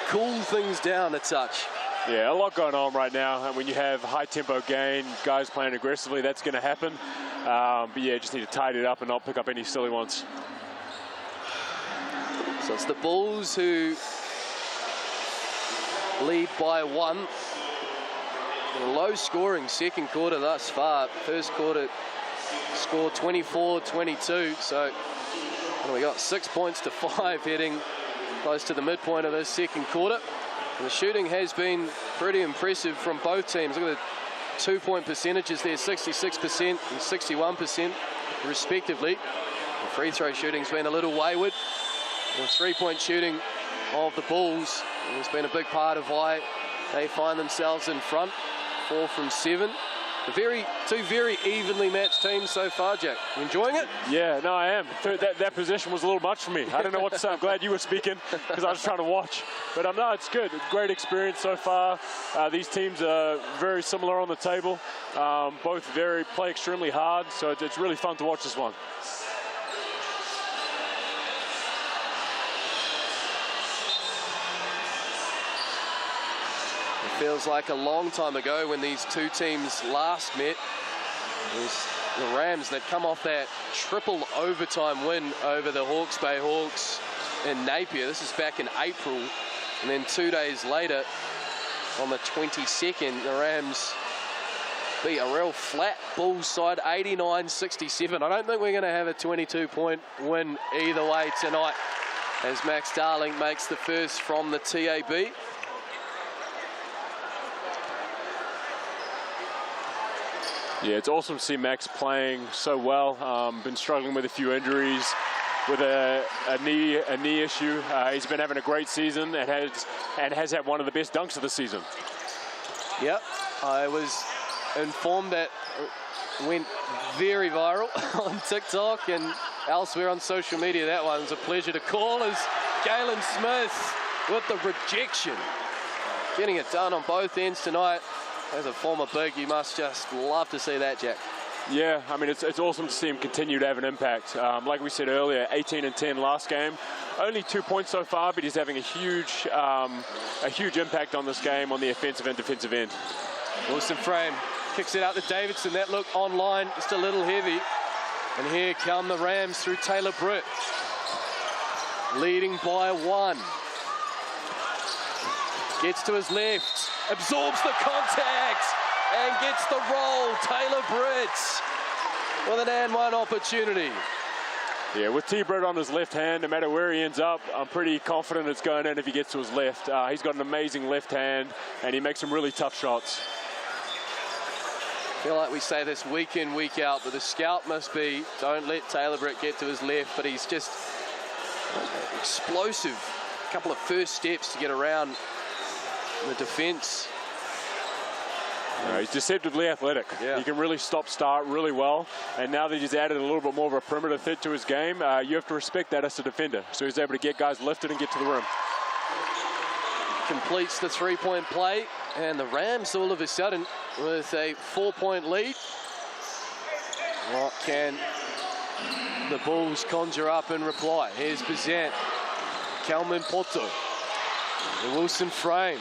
cool things down a touch. Yeah, a lot going on right now. And when you have high tempo game, guys playing aggressively, that's going to happen. But yeah, just need to tidy it up and not pick up any silly ones. So it's the Bulls who lead by 1. A low scoring second quarter thus far. First quarter score 24-22. So we got 6 points to 5 heading close to the midpoint of this second quarter. And the shooting has been pretty impressive from both teams. Look at the 2-point percentages there, 66% and 61% respectively. The free throw shooting's been a little wayward. The 3-point shooting of the Bulls has been a big part of why they find themselves in front. 4 from 7. Two very evenly matched teams so far, Jack. You enjoying it? Yeah, no, I am. That position was a little much for me. I don't know what to say. I'm glad you were speaking because I was trying to watch. But no, it's good. Great experience so far. These teams are very similar on the table. Both play extremely hard, so it's really fun to watch this one. Feels like a long time ago when these two teams last met. It was the Rams that come off that triple overtime win over the Hawke's Bay Hawks in Napier. This is back in April. And then 2 days later, on the 22nd, the Rams beat a real flat Bulls side, 89-67. I don't think we're going to have a 22-point win either way tonight as Max Darling makes the first from the TAB. Yeah, it's awesome to see Max playing so well. Been struggling with a few injuries, with a knee issue. He's been having a great season and has had one of the best dunks of the season. Yep, I was informed that went very viral on TikTok and elsewhere on social media. That one was a pleasure to call as Galen Smith with the rejection. Getting it done on both ends tonight. As a former big, you must just love to see that, Jack. Yeah, I mean, it's awesome to see him continue to have an impact. Like we said earlier, 18 and 10 last game. Only 2 points so far, but he's having a huge impact on this game on the offensive and defensive end. Wilson Frame kicks it out to Davidson. That look online, just a little heavy. And here come the Rams through Taylor Britt. Leading by 1. Gets to his left, absorbs the contact, and gets the roll. Taylor Britt with an and one opportunity. Yeah, with T. Britt on his left hand, no matter where he ends up, I'm pretty confident it's going in if he gets to his left. He's got an amazing left hand, and he makes some really tough shots. I feel like we say this week in, week out, but the scout must be, don't let Taylor Britt get to his left, but he's just explosive. A couple of first steps to get around the defense. He's deceptively athletic. Yeah. He can really start really well. And now that he's added a little bit more of a perimeter threat to his game, you have to respect that as a defender. So he's able to get guys lifted and get to the rim. Completes the 3-point play. And the Rams all of a sudden with a 4-point lead. What can the Bulls conjure up in reply? Here's Bazant. Kalman Poto. The Wilson Frame.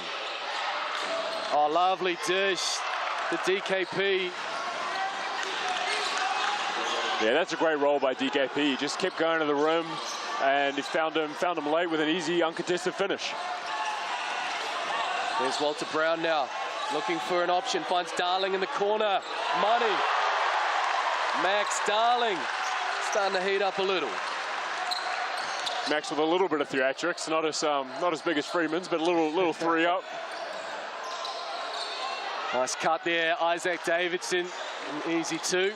Oh, lovely dish. The DKP. Yeah, that's a great roll by DKP. He just kept going to the rim, and he found him late with an easy, uncontested finish. There's Walter Brown now, looking for an option. Finds Darling in the corner. Money. Max Darling starting to heat up a little. Max with a little bit of theatrics, not as big as Freeman's, but a little 3-up. Nice cut there, Isaac Davidson, an easy 2.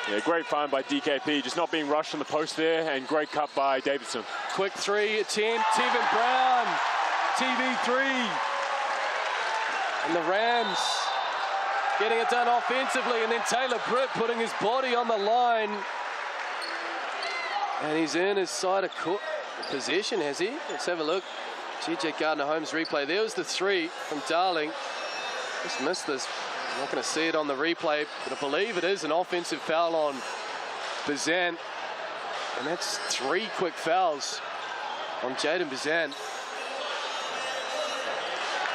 Yeah, great find by DKP, just not being rushed in the post there, and great cut by Davidson. Quick 3 attempt, Tevin Brown TV3. And the Rams getting it done offensively, and then Taylor Britt putting his body on the line. And he's in his side of possession, has he? Let's have a look. GJ Gardner-Holmes replay. There was the three from Darling. Just missed this. I'm not going to see it on the replay, but I believe it is an offensive foul on Bazan. And that's 3 quick fouls on Jaden Bazan.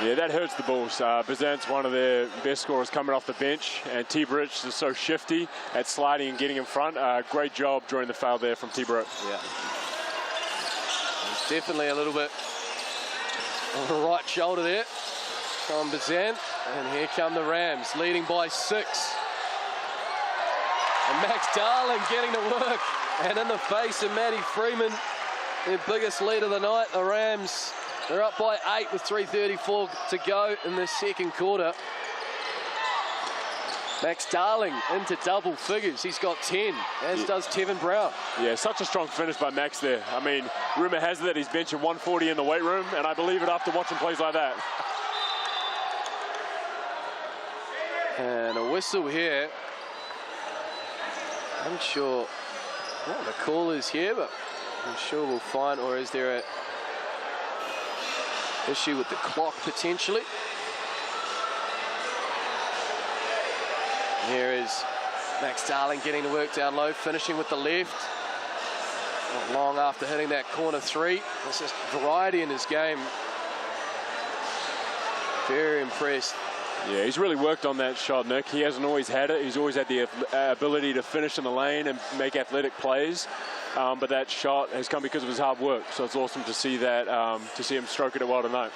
Yeah, that hurts the Bulls. Bazan's one of their best scorers coming off the bench, and T-Bridge is so shifty at sliding and getting in front. Great job during the foul there from T-Bridge. Yeah. There's definitely a little bit on the right shoulder there from Bazan. And here come the Rams, leading by 6. And Max Darling getting to work. And in the face of Matty Freeman, their biggest lead of the night, the Rams. They're up by 8 with 3:34 to go in the second quarter. Max Darling into double figures. He's got 10, as does Tevin Brown. Yeah, such a strong finish by Max there. I mean, rumor has it that he's benching 140 in the weight room, and I believe it after watching plays like that. And a whistle here. I'm not sure what the call is here, but I'm sure we'll find, or is there a issue with the clock potentially? Here is Max Darling getting to work down low, finishing with the left. Not long after hitting that corner 3. There's just variety in his game. Very impressed. Yeah, he's really worked on that shot, Nick. He hasn't always had it. He's always had the ability to finish in the lane and make athletic plays. But that shot has come because of his hard work. So it's awesome to see that, to see him stroking it well tonight.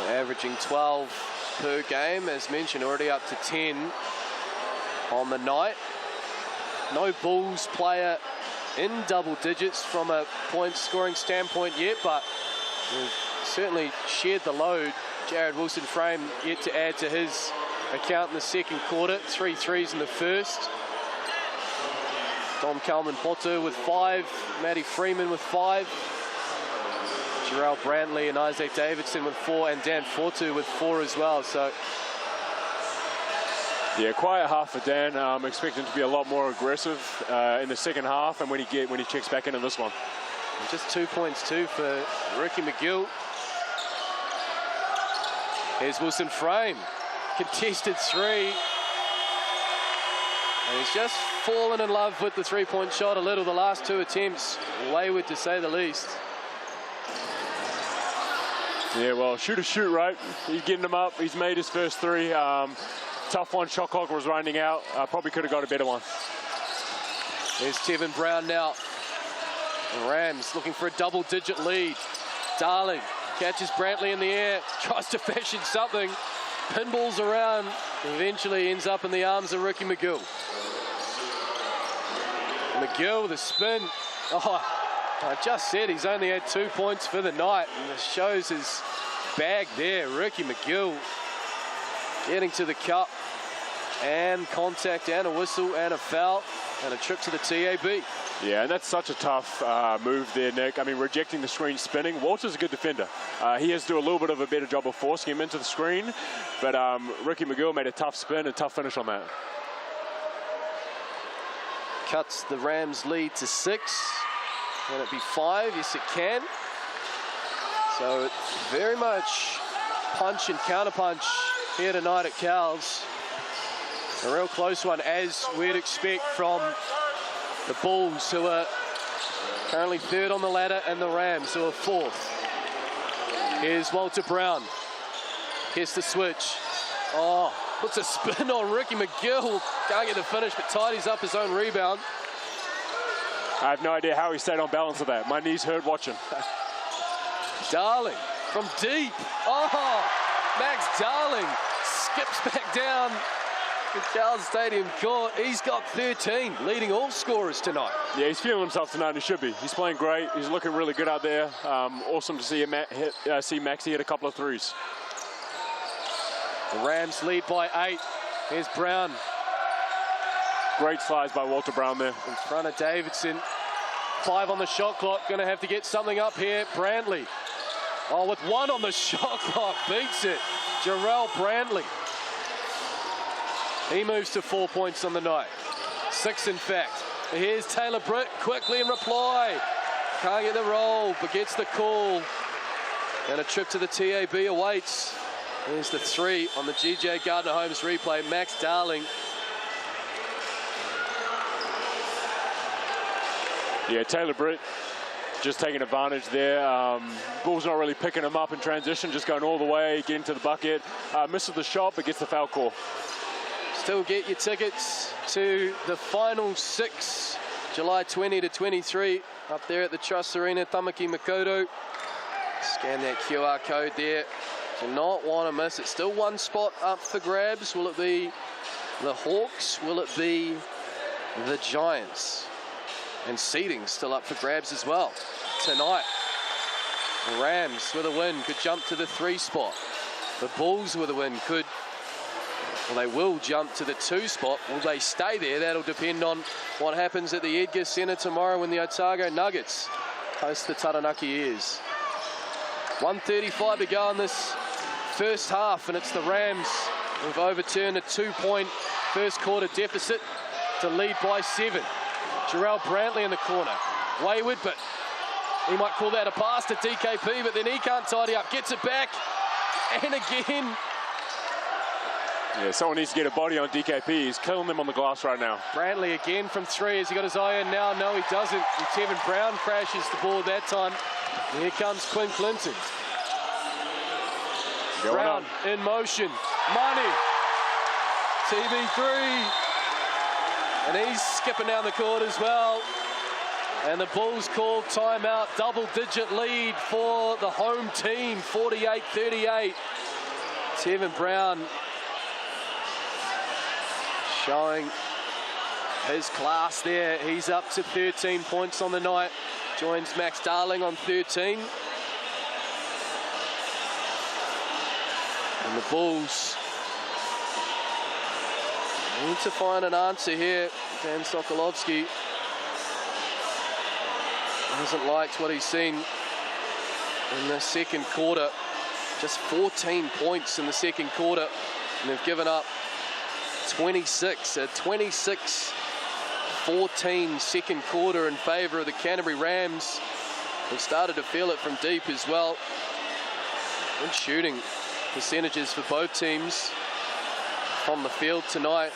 Averaging 12 per game, as mentioned, already up to 10 on the night. No Bulls player in double digits from a point scoring standpoint yet, but we've certainly shared the load. Jared Wilson-Frame yet to add to his account in the second quarter. 3 threes in the first. Dom Kalman-Potter with 5. Matty Freeman with 5. Jarrell Brantley and Isaac Davidson with 4. And Dan Fortu with 4 as well. So, yeah, quiet half for Dan. I'm expecting to be a lot more aggressive in the second half and when he checks back into this one. And just 2 points too for Ricky McGill. Here's Wilson-Frame, contested 3. And he's just fallen in love with the 3-point shot a little. The last 2 attempts, wayward to say the least. Yeah, well, shoot, right? He's getting them up. He's made his first 3. Tough one. Shot clock was running out. Probably could have got a better one. There's Tevin Brown now. The Rams looking for a double-digit lead. Darling catches Brantley in the air, tries to fashion something, pinballs around, eventually ends up in the arms of Ricky McGill. McGill with a spin. Oh, I just said he's only had 2 points for the night, and it shows his bag there. Ricky McGill getting to the cup, and contact and a whistle and a foul and a trip to the TAB. Yeah, and that's such a tough move there, Nick. I mean, rejecting the screen, spinning. Walter's a good defender. He has to do a little bit of a better job of forcing him into the screen, but Ricky McGill made a tough spin and tough finish on that. Cuts the Rams lead to 6. Can it be 5? Yes, it can. So it's very much punch and counterpunch here tonight at Cowles. A real close one, as we'd expect from the Bulls, who are currently 3rd on the ladder, and the Rams, who are 4th. Here's Walter Brown. Here's the switch. Oh, puts a spin on Ricky McGill. Can't get the finish, but tidies up his own rebound. I have no idea how he stayed on balance with that. My knees hurt watching. Darling from deep. Oh, Max Darling skips back down the Cowles Stadium court. He's got 13, leading all scorers tonight. Yeah, he's feeling himself tonight, and he should be. He's playing great. He's looking really good out there. Awesome to see him see Maxie hit a couple of threes. The Rams lead by 8. Here's Brown. Great slides by Walter Brown there. In front of Davidson. 5 on the shot clock. Going to have to get something up here. Brantley Oh, with one on the shot clock, beats it. Jarrell Brantley. He moves to 4 points on the night. 6, in fact. Here's Taylor Britt quickly in reply. Can't get the roll, but gets the call. And a trip to the TAB awaits. There's the 3 on the GJ Gardner Holmes replay. Max Darling. Yeah, Taylor Britt just taking advantage there. Bull's not really picking him up in transition, just going all the way, getting to the bucket. Misses the shot, but gets the foul call. Still get your tickets to the final 6, July 20 to 23, up there at the Trust Arena, Tamaki Makaurau. Scan that QR code there. Do not want to miss it. Still one spot up for grabs. Will it be the Hawks? Will it be the Giants? And seeding still up for grabs as well tonight. The Rams with a win could jump to the 3 spot. The Bulls with a win could, well, they will jump to the 2 spot. Will they stay there? That'll depend on what happens at the Edgar Centre tomorrow when the Otago Nuggets host the Taranaki Ears. 1:35 to go in this first half, and it's the Rams who've overturned a 2-point first quarter deficit to lead by 7. Jarrell Brantley in the corner. Wayward, but he might call that a pass to DKP, but then he can't tidy up. Gets it back, and again. Yeah, someone needs to get a body on DKP. He's killing them on the glass right now. Brantley again from 3. Has he got his eye in now? No, he doesn't. And Tevin Brown crashes the ball that time. And here comes Quinn Clinton. Brown in motion. Money. TB3. And he's skipping down the court as well. And the Bulls call timeout. Double-digit lead for the home team. 48-38. Tevin Brown showing his class there. He's up to 13 points on the night. Joins Max Darling on 13. And the Bulls need to find an answer here. Dan Sokolovsky hasn't liked what he's seen in the second quarter. Just 14 points in the second quarter, and they've given up 26. A 26-14 second quarter in favour of the Canterbury Rams. They've started to feel it from deep as well. Good shooting percentages for both teams from the field tonight.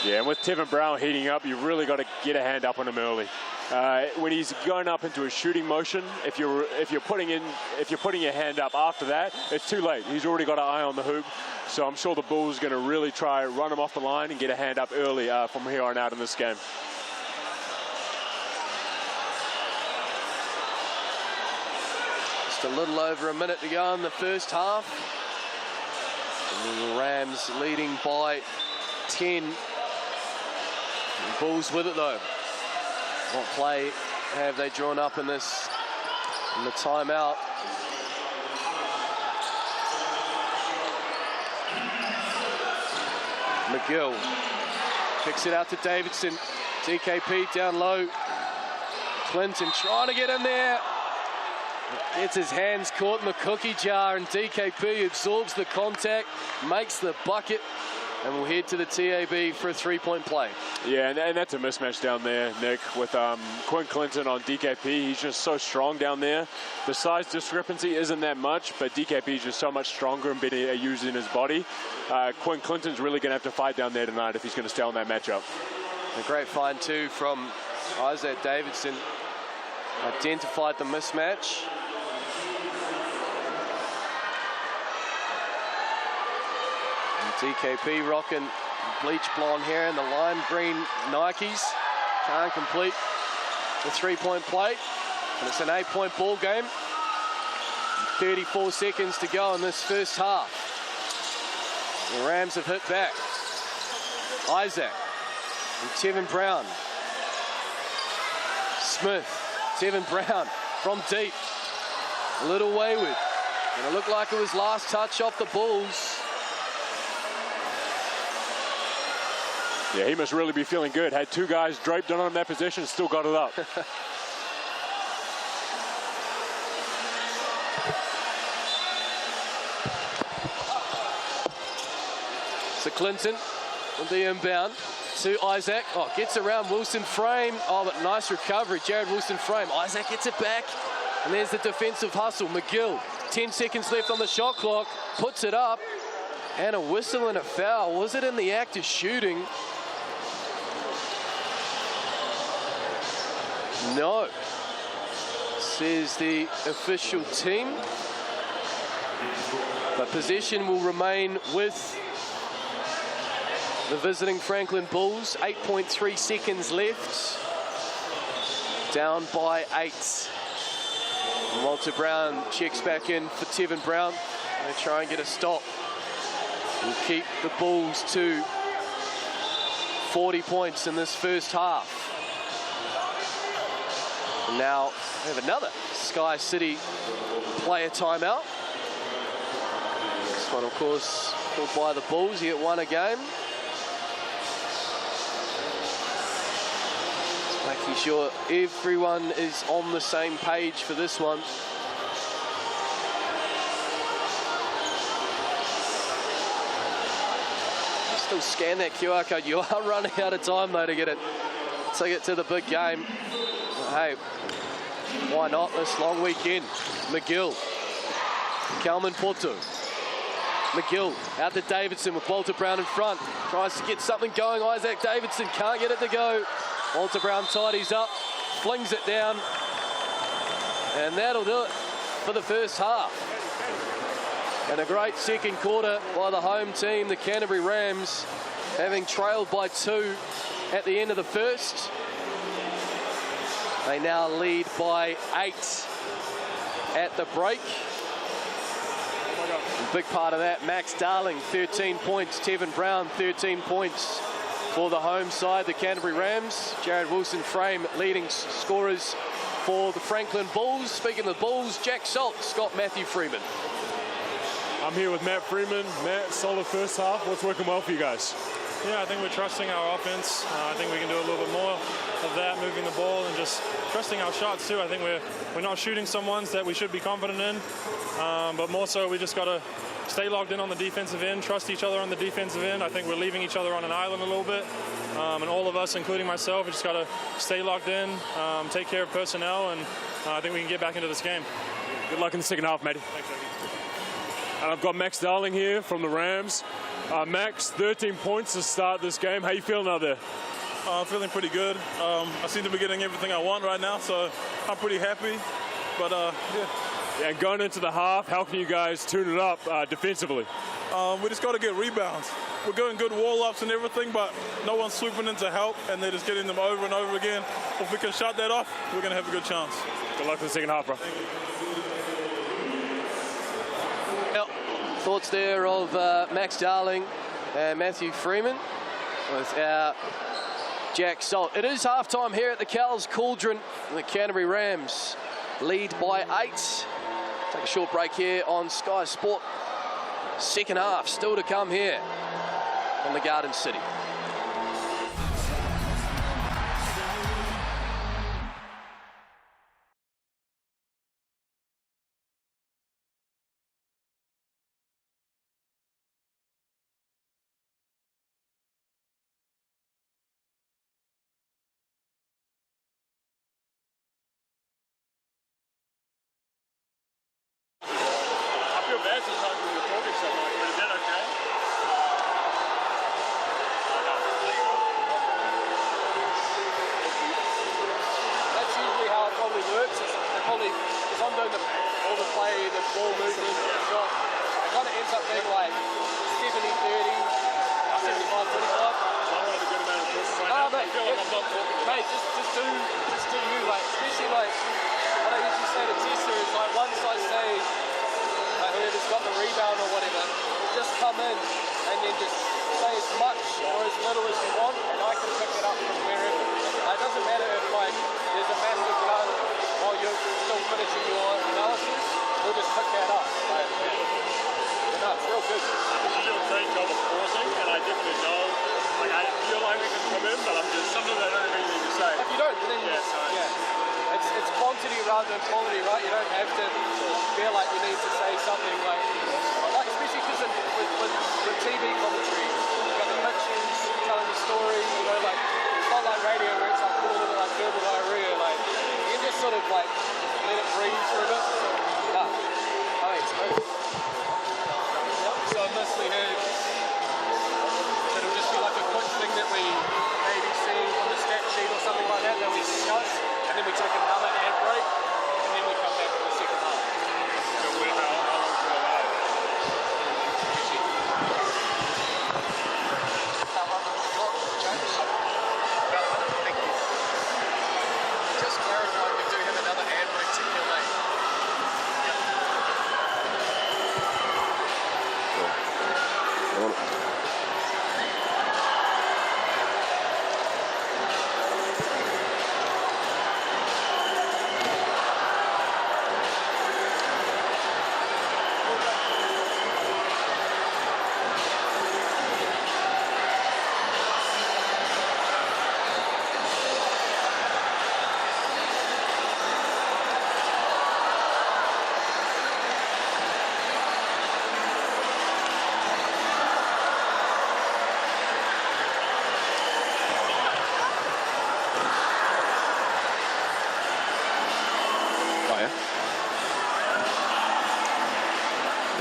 Yeah, and with Tevin Brown heating up, you've really got to get a hand up on him early. When he's going up into a shooting motion, if you're putting your hand up after that, it's too late. He's already got an eye on the hoop. So I'm sure the Bulls are going to really try run him off the line and get a hand up early from here on out in this game. Just a little over a minute to go in the first half. And the Rams leading by 10. The Bulls with it though. What play have they drawn up in the timeout? McGill kicks it out to Davidson. DKP down low. Clinton trying to get in there. Gets his hands caught in the cookie jar, and DKP absorbs the contact, makes the bucket, and we'll head to the TAB for a 3-point play. Yeah, and that's a mismatch down there, Nick, with Quinn Clinton on DKP. He's just so strong down there. The size discrepancy isn't that much, but DKP is just so much stronger and better at using his body. Quinn Clinton's really going to have to fight down there tonight if he's going to stay on that matchup. A great find, too, from Isaac Davidson. Identified the mismatch. DKP rocking bleach blonde hair and the lime green Nikes. Can't complete the 3-point play. And it's an 8-point ball game. 34 seconds to go in this first half. The Rams have hit back. Isaac and Tevin Brown. Smith, Tevin Brown from deep. A little wayward. And it looked like it was last touch off the Bulls. Yeah, he must really be feeling good. Had 2 guys draped on him that position, still got it up. So Clinton with the inbound to Isaac. Oh, gets around Wilson Frame. Oh, but nice recovery. Jared Wilson Frame. Isaac gets it back. And there's the defensive hustle. McGill, 10 seconds left on the shot clock. Puts it up. And a whistle and a foul. Was it in the act of shooting? No, says the official team. But possession will remain with the visiting Franklin Bulls. 8.3 seconds left. Down by 8. Walter Brown checks back in for Tevin Brown. They try and get a stop. We'll keep the Bulls to 40 points in this first half. And now we have another Sky City player timeout. This one, of course, called by the Bulls. He had won a game. Just making sure everyone is on the same page for this one. Still scan that QR code. You are running out of time, though, to get it. Take it to the big game. Hey, why not this long weekend? McGill, Kalman Porto. McGill out to Davidson with Walter Brown in front. Tries to get something going. Isaac Davidson can't get it to go. Walter Brown tidies up, flings it down. And that'll do it for the first half. And a great second quarter by the home team, the Canterbury Rams, having trailed by 2 at the end of the first. They now lead by 8 at the break. A big part of that, Max Darling, 13 points. Tevin Brown, 13 points for the home side, the Canterbury Rams. Jared Wilson Frame leading scorers for the Franklin Bulls. Speaking of the Bulls, Jack Salt, Scott Matthew Freeman. I'm here with Matt Freeman. Matt, solid first half. What's working well for you guys? Yeah, I think we're trusting our offense. I think we can do a little bit more of that, moving the ball and just trusting our shots too. I think we're not shooting some ones that we should be confident in, but more so we just got to stay locked in on the defensive end, trust each other on the defensive end. I think we're leaving each other on an island a little bit, and all of us, including myself, we just got to stay locked in, take care of personnel, and I think we can get back into this game. Good luck in the second half, matey. Thanks, Eddie. And I've got Max Darling here from the Rams. Max, 13 points to start this game. How you feeling out there? I'm feeling pretty good. I seem to be getting everything I want right now, so I'm pretty happy. But, yeah. Yeah, and going into the half, how can you guys tune it up defensively? We just got to get rebounds. We're doing good wall-ups and everything, but no one's swooping in to help, and they're just getting them over and over again. If we can shut that off, we're going to have a good chance. Good luck in the second half, bro. Thoughts there of Max Darling and Matthew Freeman with our Jack Salt. It is halftime here at the Cowles Cauldron. The Canterbury Rams lead by 8. Take a short break here on Sky Sport. Second half still to come here on the Garden City.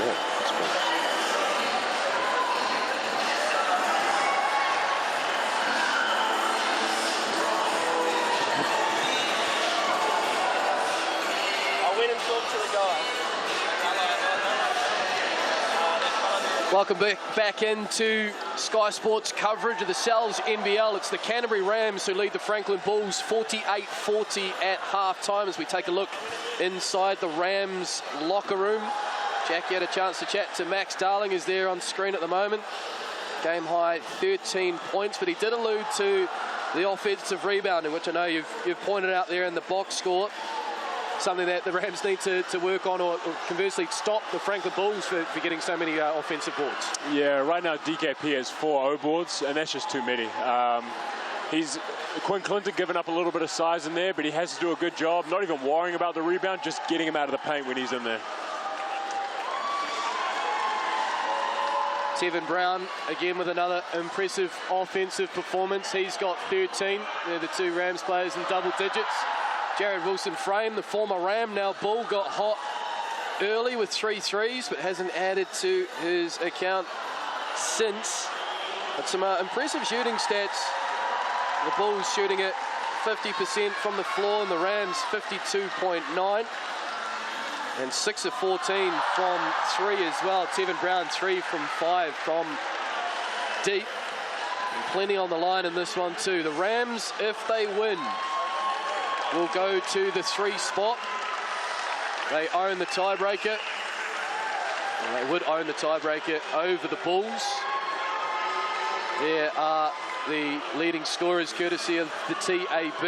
that's cool. I went and talked to the guy. Welcome back into Sky Sports coverage of the Cowles NBL. It's the Canterbury Rams who lead the Franklin Bulls 48-40 at half-time as we take a look inside the Rams locker room. Jackie had a chance to chat to Max Darling, who's there on screen at the moment. Game high 13 points, but he did allude to the offensive rebounding, which I know you've pointed out there in the box score. Something that the Rams need to work on, or conversely stop the Franklin Bulls for getting so many offensive boards. Yeah, right now DKP has 4 O boards, and that's just too many. Quinn Clinton giving up a little bit of size in there, but he has to do a good job, not even worrying about the rebound, just getting him out of the paint when he's in there. Tevin Brown, again with another impressive offensive performance. He's got 13. They're the 2 Rams players in double digits. Jared Wilson-Frame, the former Ram, now Bull, got hot early with 3 threes, but hasn't added to his account since. But some impressive shooting stats. The Bulls shooting at 50% from the floor, and the Rams 52.9. And 6 of 14 from 3 as well. Tevin Brown 3 from 5 from deep. And plenty on the line in this one too. The Rams, if they win, will go to the 3 spot. They own the tiebreaker. And they would own the tiebreaker over the Bulls. There are the leading scorers courtesy of the TAB.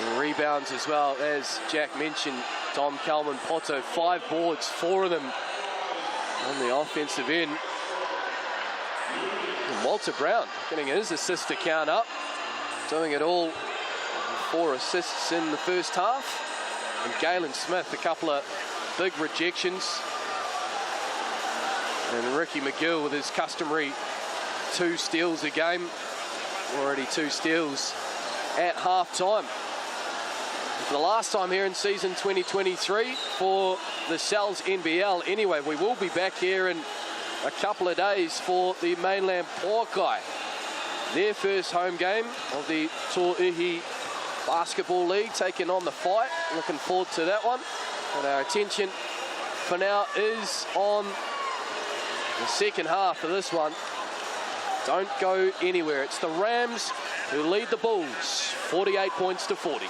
And rebounds as well, as Jack mentioned. Tom Kalman Poto, 5 boards, 4 of them on the offensive end. And Walter Brown getting his assist account up, doing it all. 4 assists in the first half. And Galen Smith, a couple of big rejections. And Ricky McGill with his customary 2 steals a game. Already 2 steals at half-time. For the last time here in season 2023 for the Cowles NBL. Anyway, we will be back here in a couple of days for the mainland Pōkai. Their first home game of the Tōihi Basketball League, taking on the Fight. Looking forward to that one. And our attention for now is on the second half of this one. Don't go anywhere. It's the Rams who lead the Bulls 48 points to 40.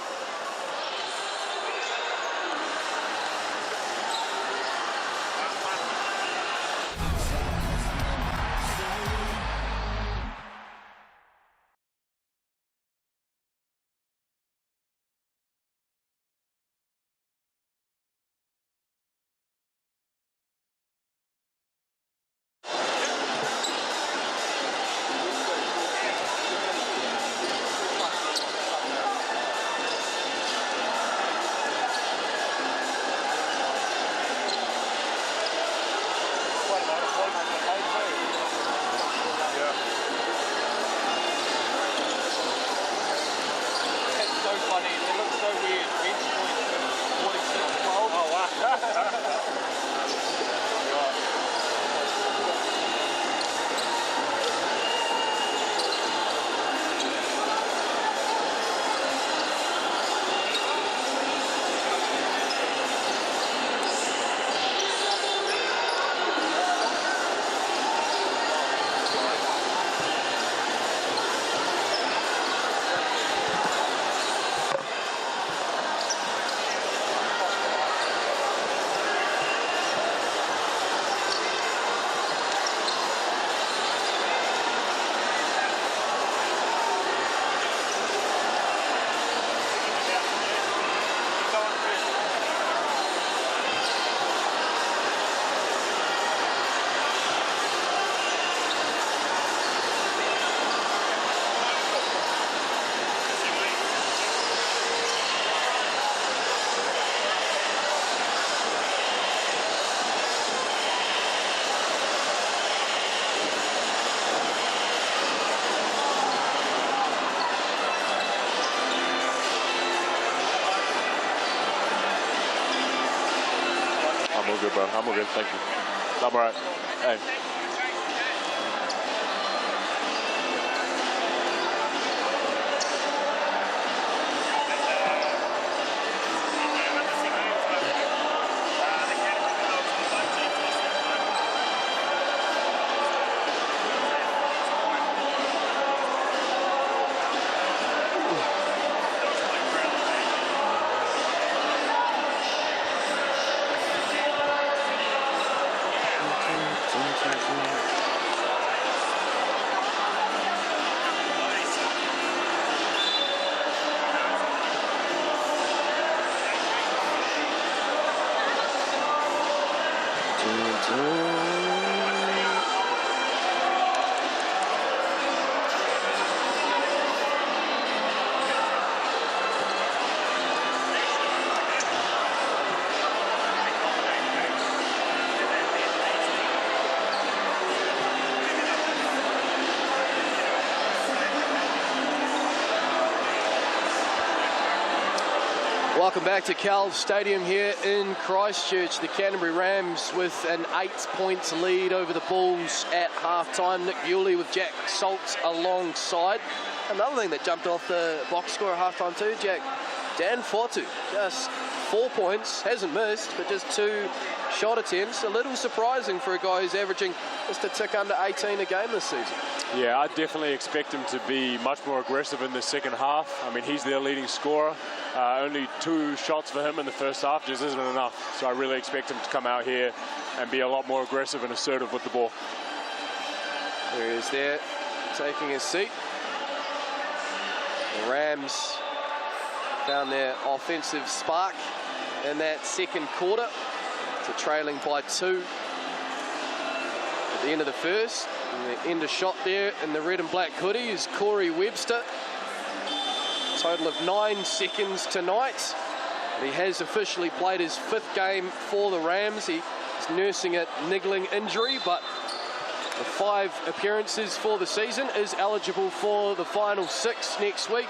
I'm all good, bro. I'm all good. Thank you. I'm all right. Hey. Welcome back to Cowles Stadium here in Christchurch. The Canterbury Rams with an 8-point lead over the Bulls at half-time. Nick Bewley with Jack Saltz alongside. Another thing that jumped off the box score at half-time too, Jack, Dan Fortu, just 4 points, hasn't missed, but just 2 shot attempts. A little surprising for a guy who's averaging just a tick under 18 a game this season. Yeah, I definitely expect him to be much more aggressive in the second half. I mean, he's their leading scorer. Only 2 shots for him in the first half just isn't enough. So I really expect him to come out here and be a lot more aggressive and assertive with the ball. There he is there, taking his seat. The Rams found their offensive spark in that second quarter. So trailing by 2 at the end of the first. And the end of shot there in the red and black hoodie is Corey Webster. Total of 9 seconds tonight. He has officially played his 5th game for the Rams. He is nursing a niggling injury, but the 5 appearances for the season is eligible for the final 6 next week.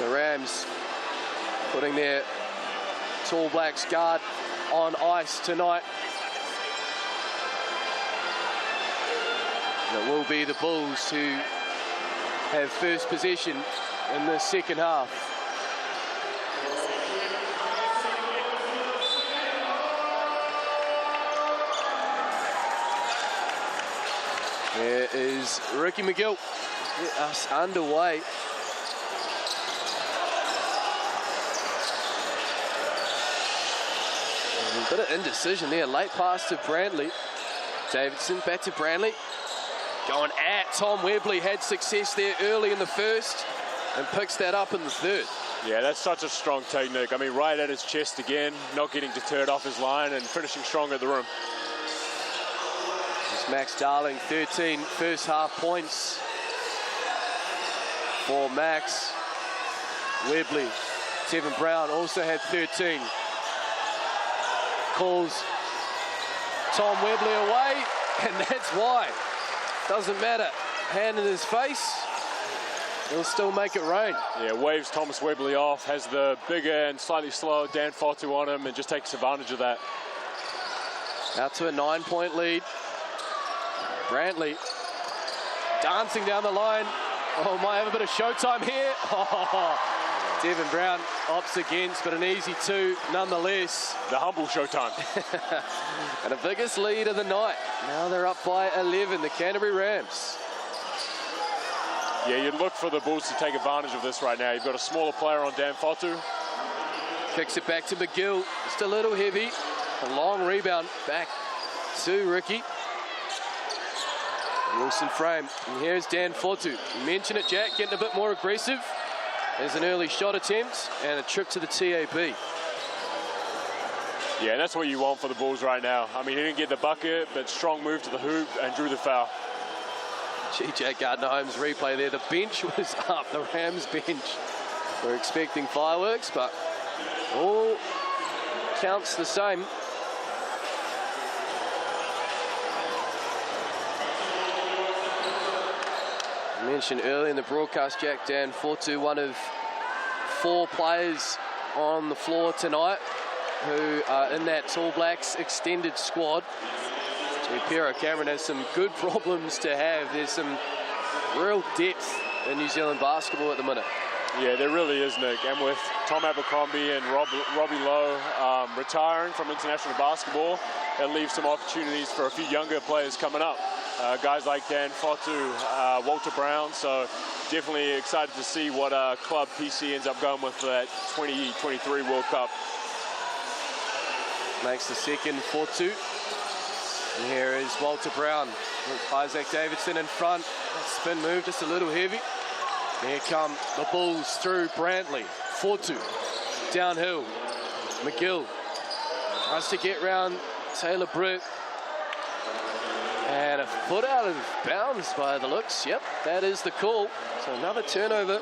The Rams putting their Tall Blacks guard on ice tonight. And it will be the Bulls who have first possession in the second half. There is Ricky McGill. Get us underway. A bit of indecision there. Late pass to Brantley. Davidson back to Brantley. Going at Tom Webley. Had success there early in the first and picks that up in the third. Yeah, that's such a strong technique. I mean, right at his chest again, not getting deterred off his line and finishing strong at the rim. It's Max Darling, 13 first half points for Max. Webley, Tevin Brown also had 13. Calls Tom Webley away, and that's why. Doesn't matter. Hand in his face, he'll still make it rain. Yeah, waves Thomas Webley off, has the bigger and slightly slower Dan Fortu on him and just takes advantage of that. Out to a 9-point lead. Brantley dancing down the line. Oh, might have a bit of showtime here. Oh, Tevin Brown opts against, but an easy 2 nonetheless. The humble showtime. And the biggest lead of the night. Now they're up by 11, the Canterbury Rams. Yeah, you'd look for the Bulls to take advantage of this right now. You've got a smaller player on Dan Fortu. Kicks it back to McGill. Just a little heavy. A long rebound back to Ricky. Wilson frame. And here's Dan Fortu. You mentioned it, Jack, getting a bit more aggressive. There's an early shot attempt and a trip to the TAB. Yeah, that's what you want for the Bulls right now. I mean, he didn't get the bucket, but strong move to the hoop and drew the foul. G.J. Gardner-Holmes replay there. The bench was up, the Rams bench. We're expecting fireworks, but all counts the same. I mentioned earlier in the broadcast, Jack, Dan Fortu, one of 4 players on the floor tonight. who are in that All Blacks extended squad. Pero Cameron has some good problems to have. There's some real depth in New Zealand basketball at the minute. Yeah, there really is, Nick. And with Tom Abercrombie and Robbie Lowe retiring from international basketball, it leaves some opportunities for a few younger players coming up. Guys like Dan Fotu, Walter Brown. So definitely excited to see what club PC ends up going with for that 2023 World Cup. Makes the second Fotu. And here is Walter Brown with Isaac Davidson in front. That spin move just a little heavy. Here come the Bulls through Brantley. Fotu downhill. McGill tries to get round Taylor Britt. And a foot out of bounds by the looks. Yep, that is the call. So another turnover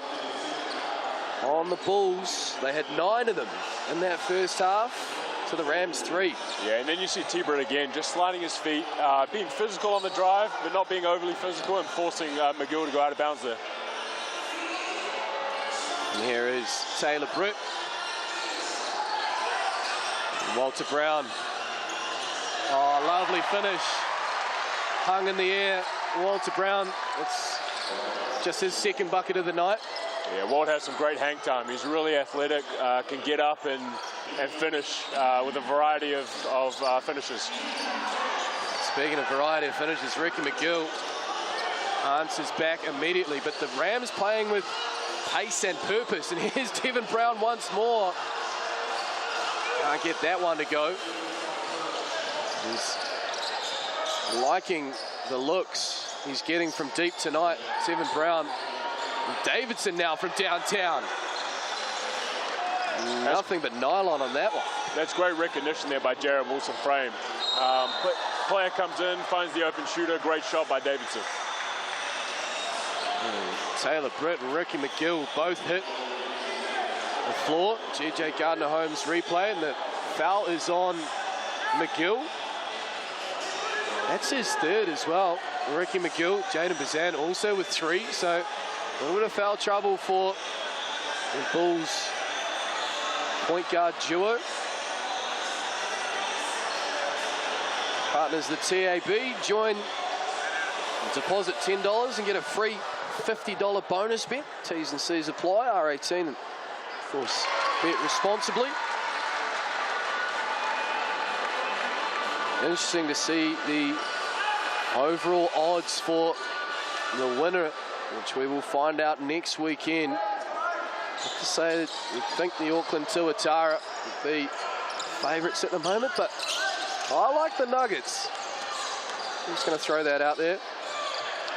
on the Bulls. They had 9 of them in that first half. To the Rams 3. Yeah, and then you see T-Britt again, just sliding his feet, being physical on the drive, but not being overly physical and forcing McGill to go out of bounds there. And here is Taylor Britt. Walter Brown. Oh, lovely finish. Hung in the air. Walter Brown, it's just his second bucket of the night. Yeah, Walt has some great hang time. He's really athletic, can get up and finish with a variety of finishes. Speaking of variety of finishes, Ricky McGill answers back immediately, but the Rams playing with pace and purpose. And here's Devin Brown once more. Can't get that one to go. He's liking the looks he's getting from deep tonight. Devin Brown. Davidson now from downtown. Nothing but nylon on that one. That's great recognition there by Jared Wilson-Frame. Player comes in, finds the open shooter. Great shot by Davidson. Taylor Britt and Ricky McGill both hit the floor. G.J. Gardner-Holmes replay, and the foul is on McGill. That's his third as well. Ricky McGill, Jaden Bazan also with 3. So a little bit of foul trouble for the Bulls point guard duo. Partners the TAB join, deposit $10 and get a free $50 bonus bet. T's and C's apply. R18, and of course, bet responsibly. Interesting to see the overall odds for the winner, which we will find out next weekend. I have to say that we think the Auckland Tuatara would be favourites at the moment, but I like the Nuggets. I'm just going to throw that out there.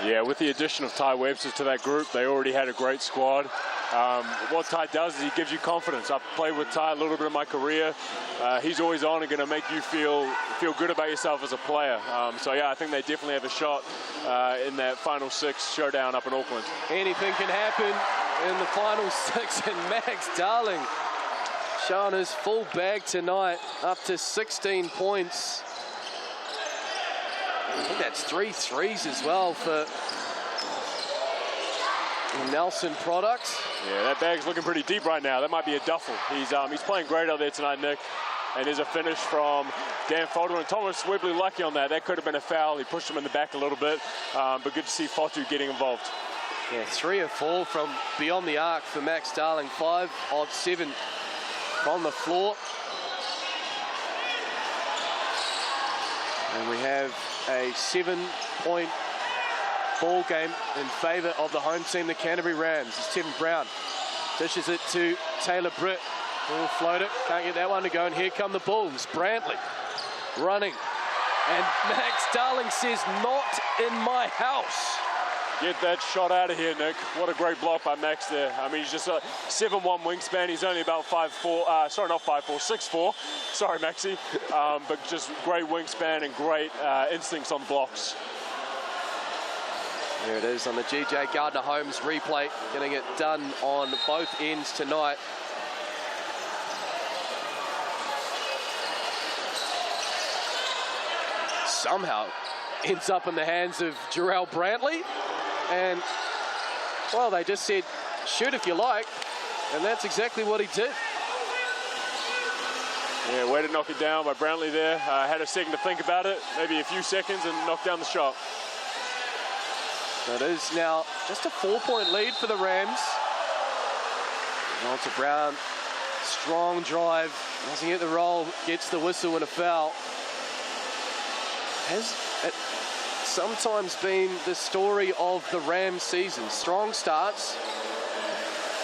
Yeah, with the addition of Ty Webster to that group, they already had a great squad. What Ty does is he gives you confidence. I've played with Ty a little bit in my career. He's always on and going to make you feel good about yourself as a player. So yeah, I think they definitely have a shot in that final 6 showdown up in Auckland. Anything can happen in the final 6, and Max Darling showing his full bag tonight, up to 16 points. I think that's 3 threes as well for Nelson product. Yeah, that bag's looking pretty deep right now. That might be a duffel. He's playing great out there tonight, Nick. And there's a finish from Dan Fotu, and Thomas Webley lucky on that. That could have been a foul. He pushed him in the back a little bit, but good to see Fotu getting involved. Yeah, 3 of 4 from beyond the arc for Max Darling. 5 of 7 from the floor. And we have a 7-point ball game in favour of the home team, the Canterbury Rams. It's Devin Brown. Dishes it to Taylor Britt. Will float it. Can't get that one to go. And here come the Bulls. Brantley running. And Max Darling says, "Not in my house." Get that shot out of here, Nick. What a great block by Max there. I mean, he's just a 7'1" wingspan. He's only about 5'4", sorry, not 5'4", 6'4". Sorry, Maxie. But just great wingspan and great instincts on blocks. There it is on the G.J. Gardner-Holmes replay. Getting it done on both ends tonight. Somehow ends up in the hands of Jarrell Brantley. And, well, they just said, shoot if you like. And that's exactly what he did. Yeah, way to knock it down by Brownlee there. Had a second to think about it, maybe a few seconds, and knocked down the shot. So it is now just a 4-point lead for the Rams. On to Brown. Strong drive. Doesn't get the roll. Gets the whistle and a foul. Has it sometimes been the story of the Rams season? Strong starts,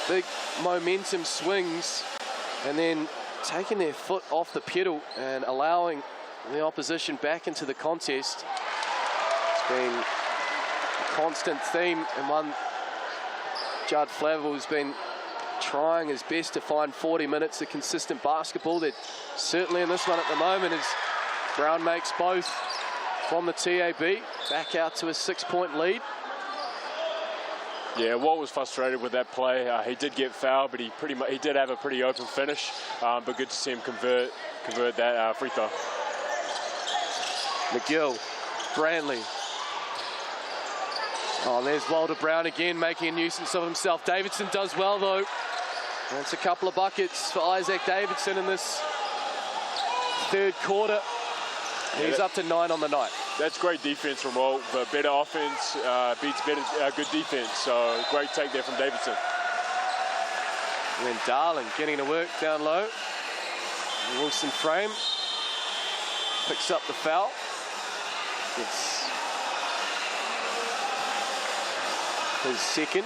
big momentum swings, and then taking their foot off the pedal and allowing the opposition back into the contest. It's been a constant theme, and one Judd Flavel has been trying his best to find 40 minutes of consistent basketball. That certainly in this one at the moment is Brown makes both from the TAB, back out to a 6-point lead. Yeah, Walt was frustrated with that play. He did get fouled, but he did have a pretty open finish. But good to see him convert that free throw. McGill, Brantley. Oh, and there's Walter Brown again, making a nuisance of himself. Davidson does well, though. That's a couple of buckets for Isaac Davidson in this third quarter. He's up to 9 on the night. That's great defense from Walt, but better offense beats good defense. So great take there from Davidson. And then Darling getting to work down low. Wilson Frame picks up the foul. It's his second.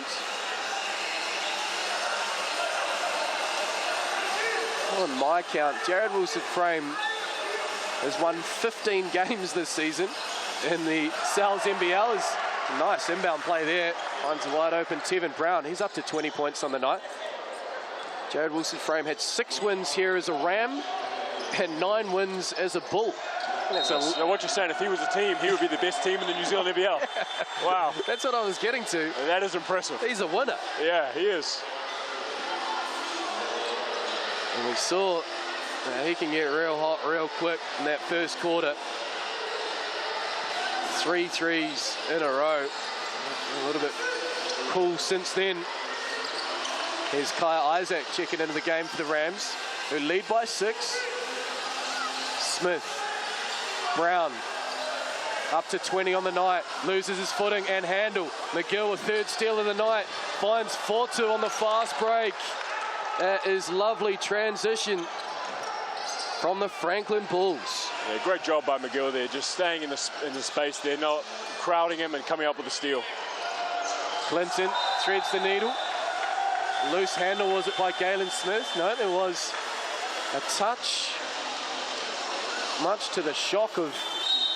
On my count, Jared Wilson Frame has won 15 games this season in the Cowles NBL. Is a nice inbound play there. Finds a wide open Tevin Brown. He's up to 20 points on the night. Jared Wilson Frame had 6 wins here as a Ram and 9 wins as a Bull. So what you're saying, if he was a team, he would be the best team in the New Zealand NBL. Wow. That's what I was getting to. That is impressive. He's a winner. Yeah, he is. And we saw he can get real hot real quick in that first quarter. 3 threes in a row. A little bit cool since then. Here's Kai Isaac checking into the game for the Rams, who lead by 6. Smith, Brown, up to 20 on the night, loses his footing and handle. McGill with 3rd steal of the night, finds Fortu on the fast break. That is lovely transition from the Franklin Bulls. Yeah, great job by McGill there, just staying in the space there, not crowding him and coming up with a steal. Clinton threads the needle. Loose handle, was it by Galen Smith? No, there was a touch. Much to the shock of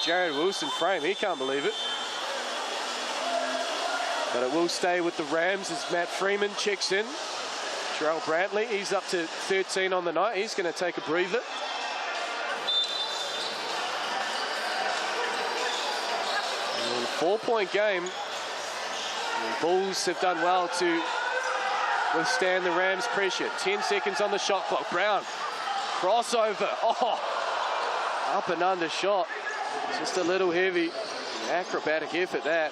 Jared Wilson Frame. He can't believe it. But it will stay with the Rams as Matt Freeman checks in. Terrell Brantley, he's up to 13 on the night. He's going to take a breather. And 4-point game. The Bulls have done well to withstand the Rams' pressure. 10 seconds on the shot clock. Brown, crossover. Oh, up and under shot. Just a little heavy. Acrobatic effort that.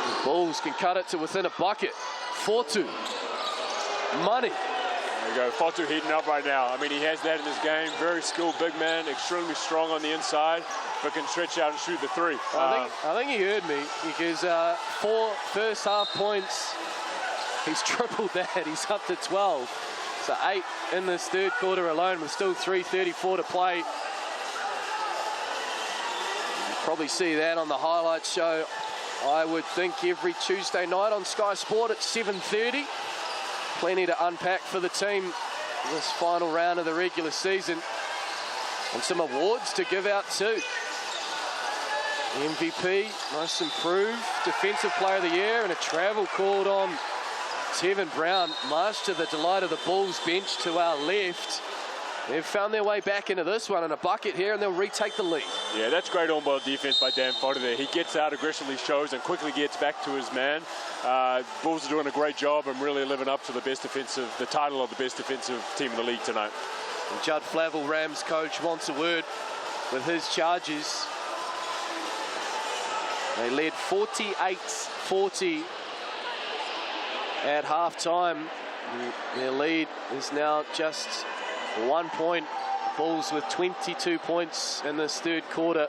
The Bulls can cut it to within a bucket. Fortu. Money. There you go. Fortu heating up right now. I mean, he has that in his game. Very skilled big man. Extremely strong on the inside, but can stretch out and shoot the 3. I think he heard me, because 4 first half points. He's tripled that. He's up to 12. So 8 in this third quarter alone with still 3:34 to play. You probably see that on the highlights show, I would think, every Tuesday night on Sky Sport at 7:30. Plenty to unpack for the team this final round of the regular season. And some awards to give out too. MVP, most improved, Defensive Player of the Year, and a travel called on Tevin Brown, much to the delight of the Bulls bench to our left. They've found their way back into this one in a bucket here, and they'll retake the lead. Yeah, that's great on-ball defense by Dan Fodder there. He gets out, aggressively shows, and quickly gets back to his man. Bulls are doing a great job and really living up to the title of the best defensive team in the league tonight. And Judd Flavel, Rams coach, wants a word with his charges. They led 48-40 at half-time. Their lead is now just 1 point. Bulls with 22 points in this third quarter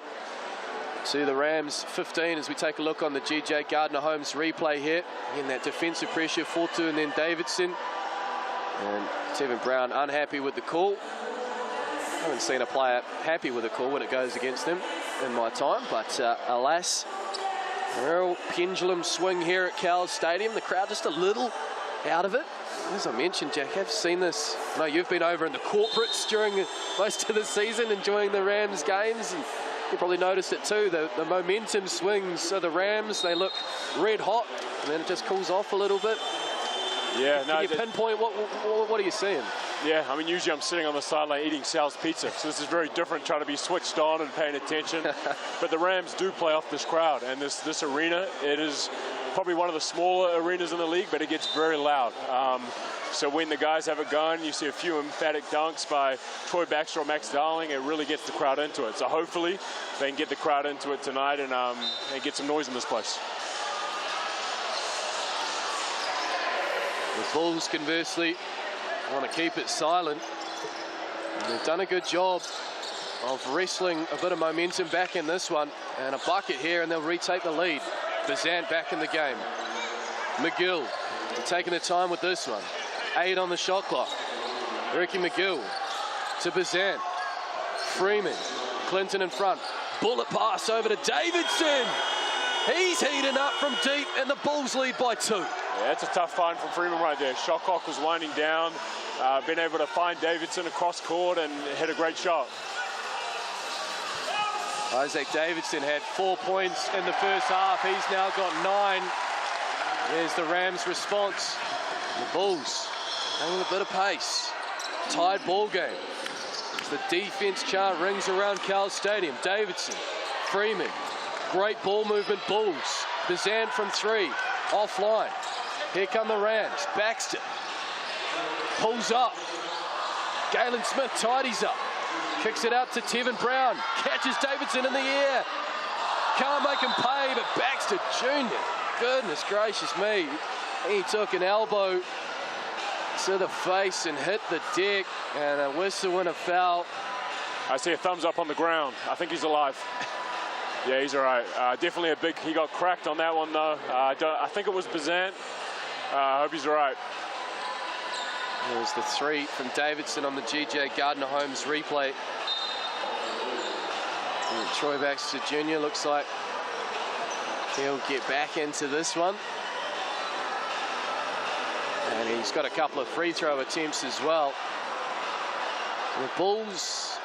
to the Rams 15 as we take a look on the GJ Gardner-Holmes replay here. Again, that defensive pressure, Fortu and then Davidson. And Tevin Brown unhappy with the call. I haven't seen a player happy with a call when it goes against them in my time, but alas, a real pendulum swing here at Cowles Stadium. The crowd just a little out of it. As I mentioned, Jack, I've seen this. I know you've been over in the corporates during most of the season enjoying the Rams games, and you probably noticed it too. The momentum swings. So the Rams, they look red hot, and then it just cools off a little bit. Yeah, Can you pinpoint what are you seeing? Yeah, I mean, usually I'm sitting on the sideline eating Sal's pizza, so this is very different, trying to be switched on and paying attention. But the Rams do play off this crowd, and this arena, it is probably one of the smaller arenas in the league, but it gets very loud. So when the guys have a gun, you see a few emphatic dunks by Troy Baxter or Max Darling, it really gets the crowd into it. So hopefully they can get the crowd into it tonight and get some noise in this place. The Bulls, conversely, want to keep it silent. And they've done a good job of wrestling a bit of momentum back in this one. And a bucket here, and they'll retake the lead. Bazant back in the game. McGill taking the time with this one. 8 on the shot clock. Ricky McGill to Bazant. Freeman. Clinton in front. Bullet pass over to Davidson. He's heating up from deep, and the Bulls lead by 2. Yeah, that's a tough find from Freeman right there. Shot clock was winding down. Been able to find Davidson across court and hit a great shot. Isaac Davidson had 4 points in the first half. He's now got 9. There's the Rams' response. The Bulls having a bit of pace. Tied ball game. As the defense chant rings around Cowles Stadium. Davidson, Freeman, great ball movement, Bulls. Bazant from 3, offline. Here come the Rams. Baxter pulls up. Galen Smith tidies up. Kicks it out to Tevin Brown. Catches Davidson in the air. Can't make him pay, but Baxter Jr., goodness gracious me. He took an elbow to the face and hit the deck, and a whistle and a foul. I see a thumbs up on the ground. I think he's alive. Yeah, he's all right. Definitely he got cracked on that one, though. I think it was Bazant. I hope he's all right. There's the 3 from Davidson on the GJ Gardner-Holmes replay. And Troy Baxter Jr. looks like he'll get back into this one. And he's got a couple of free throw attempts as well. The Bulls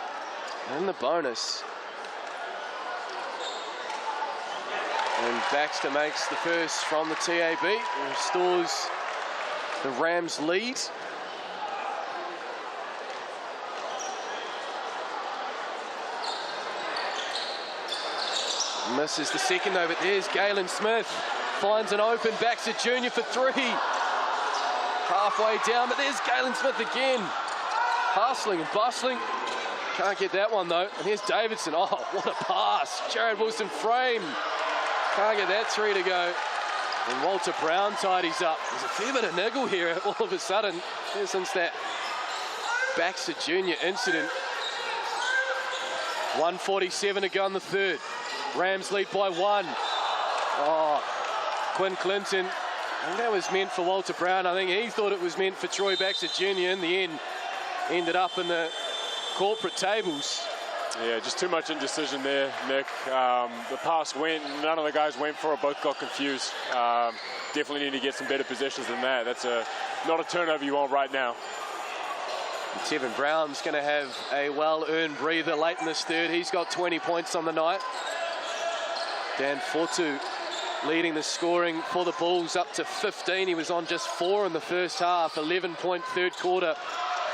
in the bonus. And Baxter makes the first from the TAB and restores the Rams' lead. Misses the second though, but there's Galen Smith. Finds an open Baxter Jr. for 3. Halfway down, but there's Galen Smith again. Hustling and bustling. Can't get that one though. And here's Davidson. Oh, what a pass. Jared Wilson frame. Can't get that 3 to go. And Walter Brown tidies up. There's a fair bit of niggle here all of a sudden since that Baxter Jr. incident. 1:47 to go in the third. Rams lead by 1. Oh, Quinn Clinton. I think that was meant for Walter Brown. I think he thought it was meant for Troy Baxter Jr. In the end, ended up in the corporate tables. Yeah, just too much indecision there, Nick. The pass went, none of the guys went for it, both got confused. Definitely need to get some better positions than that. That's not a turnover you want right now. Tevin Brown's going to have a well-earned breather late in this third. He's got 20 points on the night. Dan Fortu leading the scoring for the Bulls up to 15. He was on just 4 in the first half. 11-point third quarter.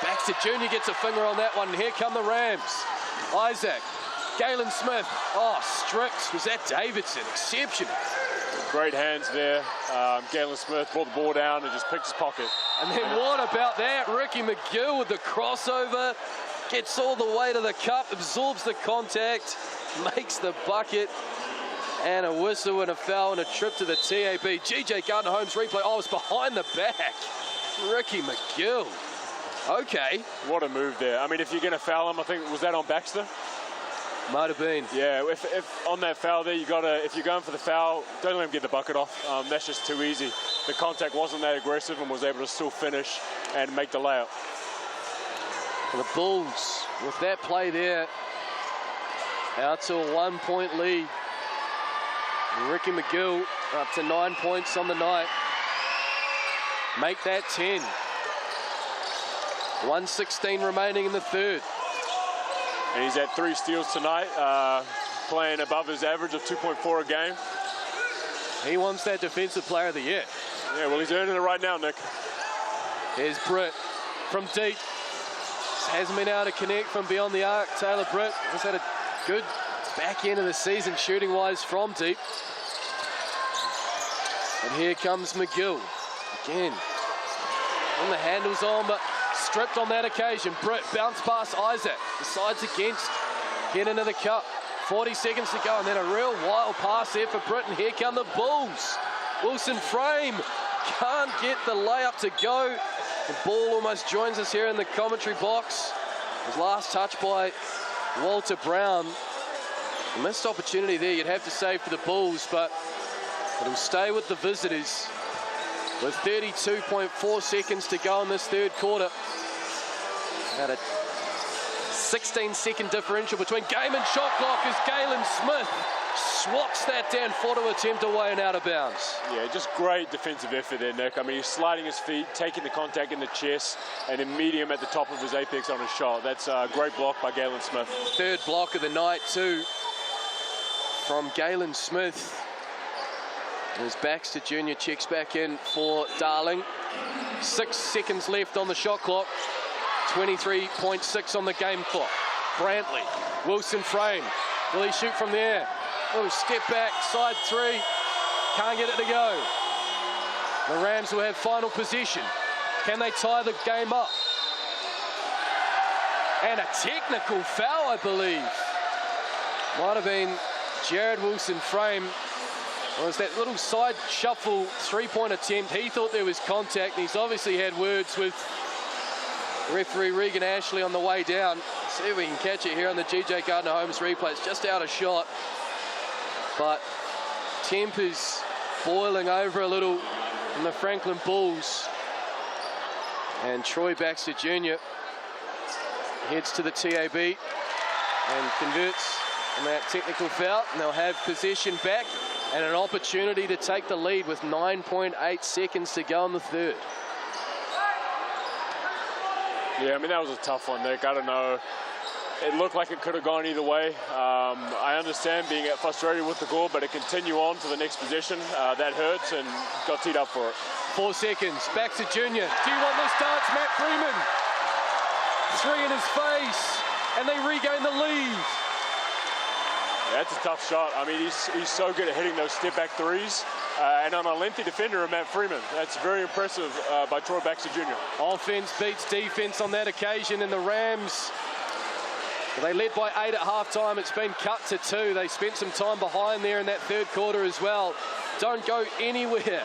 Baxter Jr. gets a finger on that one. Here come the Rams. Isaac, Galen Smith. Oh, stripped. Was that Davidson? Exceptional. Great hands there. Galen Smith brought the ball down and just picked his pocket. And then what about that? Ricky McGill with the crossover. Gets all the way to the cup, absorbs the contact, makes the bucket. And a whistle and a foul and a trip to the TAB. GJ Gardner-Holmes replay. Oh, it's behind the back. Ricky McGill. Okay. What a move there. I mean, if you're going to foul him, I think, was that on Baxter? Might have been. Yeah, if on that foul there, if you're going for the foul, don't let him get the bucket off. That's just too easy. The contact wasn't that aggressive and was able to still finish and make the layup. The Bulls, with that play there, out to a 1-point lead. Ricky McGill up to 9 points on the night. Make that 10. 1:16 remaining in the third. And he's had 3 steals tonight, playing above his average of 2.4 a game. He wants that Defensive Player of the Year. Yeah, well, he's earning it right now, Nick. Here's Britt from deep. Hasn't been able to connect from beyond the arc. Taylor Britt has had a good back end of the season shooting-wise from deep. And here comes McGill. Again, on the handles on, but stripped on that occasion. Britt bounce past Isaac. Decides against getting into the cup. 40 seconds to go, and then a real wild pass there for Britt. And here come the Bulls. Wilson Frame can't get the layup to go. The ball almost joins us here in the commentary box. His last touch by Walter Brown. A missed opportunity there, you'd have to say, for the Bulls, but it'll stay with the visitors. With 32.4 seconds to go in this third quarter. About a 16-second differential between game and shot clock as Galen Smith swats that down for to attempt away and out of bounds. Yeah, just great defensive effort there, Nick. I mean, he's sliding his feet, taking the contact in the chest, and then meeting him at the top of his apex on his shot. That's a great block by Galen Smith. Third block of the night, too, from Galen Smith. As Baxter Jr. checks back in for Darling. 6 seconds left on the shot clock. 23.6 on the game clock. Brantley, Wilson Frame. Will he shoot from there? Oh, step back, side 3. Can't get it to go. The Rams will have final possession. Can they tie the game up? And a technical foul, I believe. Might have been Jared Wilson Frame. Well, it was that little side shuffle 3-point attempt. He thought there was contact, and he's obviously had words with referee Regan Ashley on the way down. See if we can catch it here on the GJ Gardner Holmes replay. It's just out of shot. But tempers boiling over a little in the Franklin Bulls. And Troy Baxter Jr. heads to the TAB and converts on that technical foul. And they'll have possession back and an opportunity to take the lead with 9.8 seconds to go in the third. Yeah, I mean, that was a tough one, Nick. I don't know. It looked like it could have gone either way. I understand being frustrated with the goal, but to continue on to the next possession, that hurts, and got teed up for it. 4 seconds. Baxter Jr. Do you want this dance, Matt Freeman? 3 in his face, and they regain the lead. Yeah, that's a tough shot. I mean, he's so good at hitting those step-back threes. And on a lengthy defender of Matt Freeman. That's very impressive by Troy Baxter Jr. Offense beats defense on that occasion, and the Rams, they led by 8 at halftime. It's been cut to 2. They spent some time behind there in that third quarter as well. Don't go anywhere.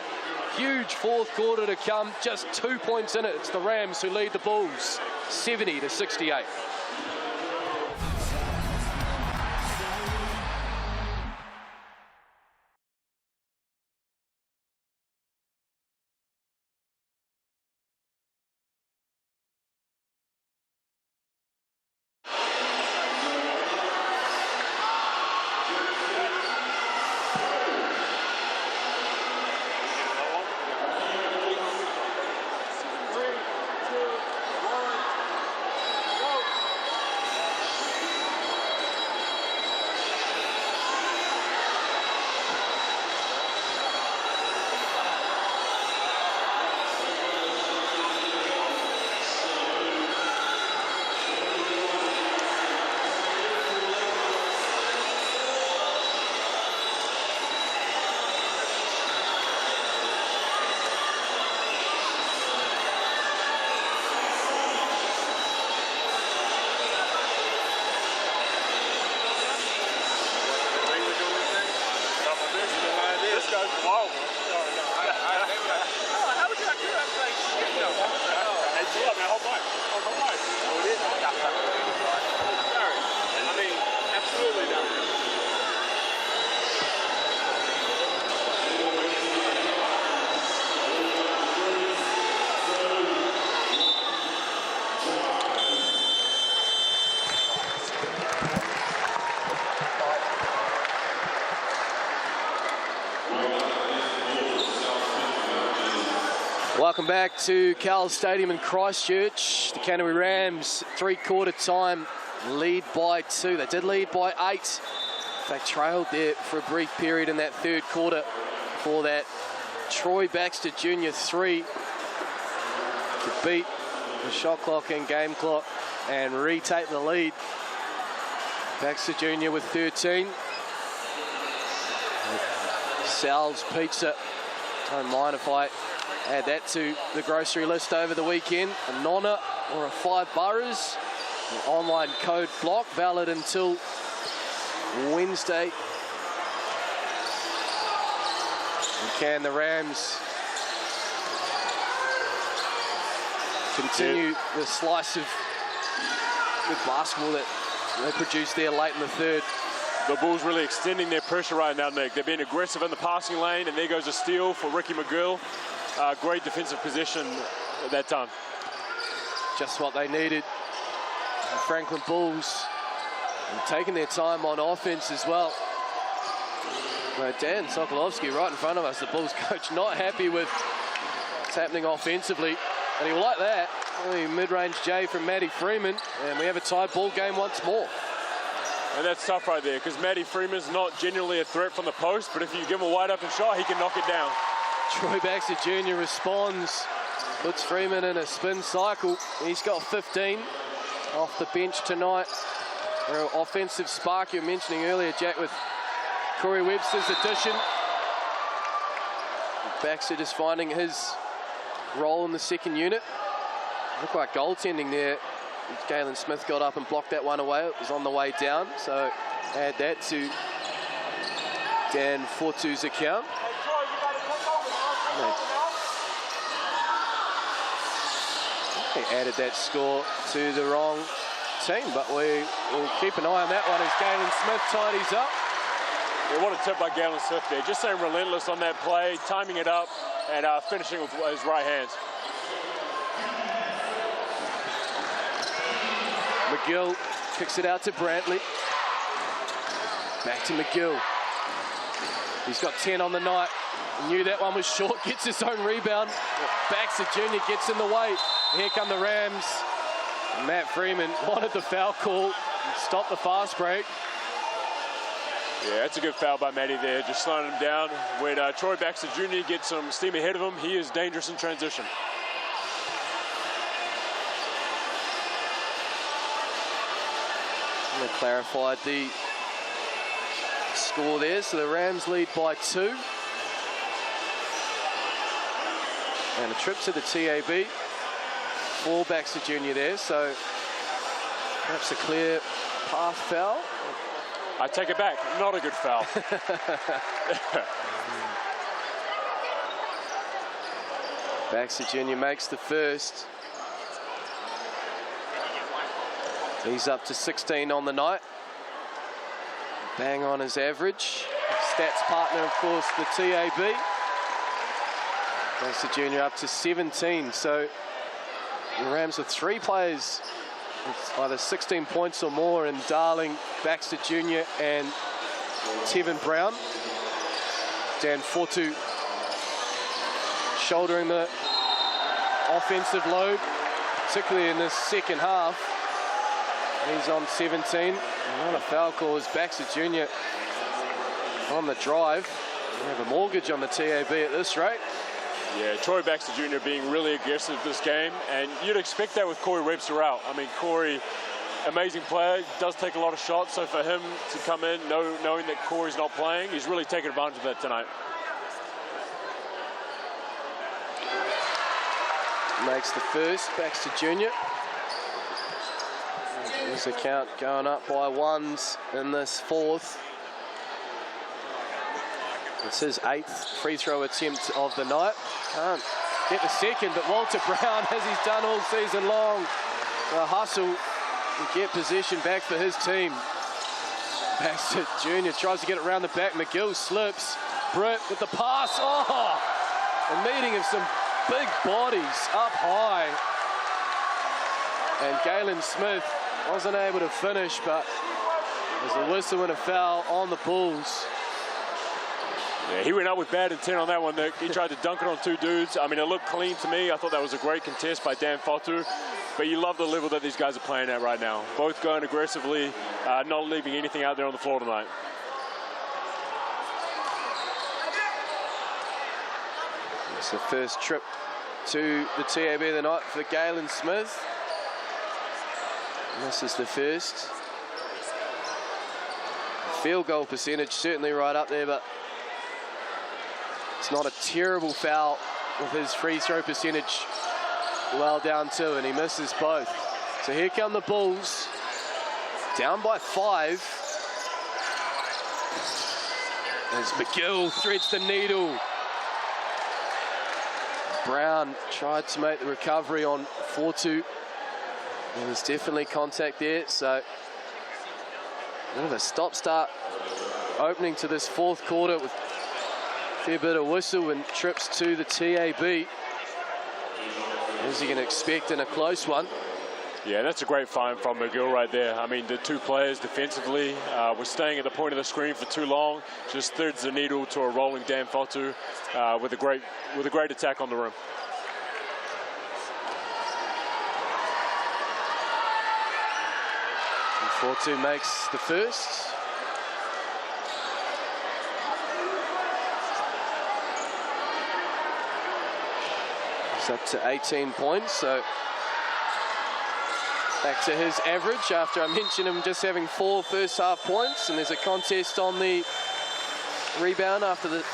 Huge fourth quarter to come. Just 2 points in it. It's the Rams who lead the Bulls 70-68. Welcome back to Cowles Stadium in Christchurch. The Canterbury Rams, three-quarter time, lead by 2. They did lead by 8. In fact, trailed there for a brief period in that third quarter for that Troy Baxter Jr. 3 to beat the shot clock and game clock and retake the lead. Baxter Jr. with 13. Sal's Pizza. Don't mind if I add that to the grocery list over the weekend. A nonna or a 5 boroughs. An online code block valid until Wednesday. And can the Rams continue the slice of good basketball that they produced there late in the third? The Bulls really extending their pressure right now, Nick. They're being aggressive in the passing lane, and there goes a steal for Ricky McGill. Great defensive position at that time. Just what they needed. The Franklin Bulls taking their time on offense as well. Dan Sokolovsky right in front of us, the Bulls coach, not happy with what's happening offensively. And he will like that. Mid-range J from Matty Freeman, and we have a tied ball game once more. And that's tough right there, because Matty Freeman's not genuinely a threat from the post, but if you give him a wide-open shot, he can knock it down. Troy Baxter Jr. responds, puts Freeman in a spin cycle. He's got 15 off the bench tonight. An offensive spark you were mentioning earlier, Jack, with Corey Webster's addition. Baxter just finding his role in the second unit. Looked like goaltending there. Galen Smith got up and blocked that one away. It was on the way down, so add that to Dan Fortu's account. They added that score to the wrong team, but we will keep an eye on that one as Galen Smith tidies up. Yeah, what a tip by Galen Smith there. Just staying relentless on that play, timing it up, and finishing with his right hands. McGill kicks it out to Brantley. Back to McGill. He's got 10 on the night. He knew that one was short, gets his own rebound. Baxter Jr. gets in the way. Here come the Rams. Matt Freeman wanted the foul call. Stop the fast break. Yeah, that's a good foul by Matty there, just slowing him down. When Troy Baxter Jr. gets some steam ahead of him, he is dangerous in transition. They clarified the score there, so the Rams lead by 2. And a trip to the TAB for Baxter Jr. there, so perhaps a clear path foul. I take it back, not a good foul. Baxter Jr. makes the first. He's up to 16 on the night. Bang on his average. Stats partner, of course, the TAB. Baxter Jr. up to 17. So the Rams with 3 players with either 16 points or more in Darling, Baxter Jr. and Tevin Brown. Dan Fortu shouldering the offensive load, particularly in this second half. He's on 17. Not a foul call as Baxter Jr. on the drive. We have a mortgage on the TAB at this rate. Yeah, Troy Baxter Jr. being really aggressive this game, and you'd expect that with Corey Webster out. I mean, Corey, amazing player, does take a lot of shots, so for him to come in knowing that Corey's not playing, he's really taking advantage of that tonight. Makes the first, Baxter Jr. His account going up by 1s in this fourth. It's his 8th free throw attempt of the night. Can't get the second, but Walter Brown, as he's done all season long, the hustle to get possession back for his team. Baxter Jr. tries to get it around the back. McGill slips. Britt with the pass. Oh! A meeting of some big bodies up high. And Galen Smith wasn't able to finish, but there's a whistle and a foul on the Bulls. Yeah, he went up with bad intent on that one, Nick. He tried to dunk it on two dudes. I mean, it looked clean to me. I thought that was a great contest by Dan Fotu. But you love the level that these guys are playing at right now. Both going aggressively, not leaving anything out there on the floor tonight. It's the first trip to the TAB of the night for Galen Smith. And this is the first. Field goal percentage certainly right up there, but it's not a terrible foul with his free throw percentage well down too, and he misses both. So here come the Bulls, down by 5. As McGill threads the needle. Brown tried to make the recovery on 4-2. And there's definitely contact there, so a bit of a stop-start opening to this fourth quarter with a fair bit of whistle and trips to the TAB. As you can expect in a close one. Yeah, that's a great find from McGill right there. I mean, the two players defensively were staying at the point of the screen for too long. Just thirds the needle to a rolling Dan Fotu with a great attack on the rim. And 4-2 makes the first. He's up to 18 points, so back to his average after I mentioned him just having 4 first half points, and there's a contest on the rebound after the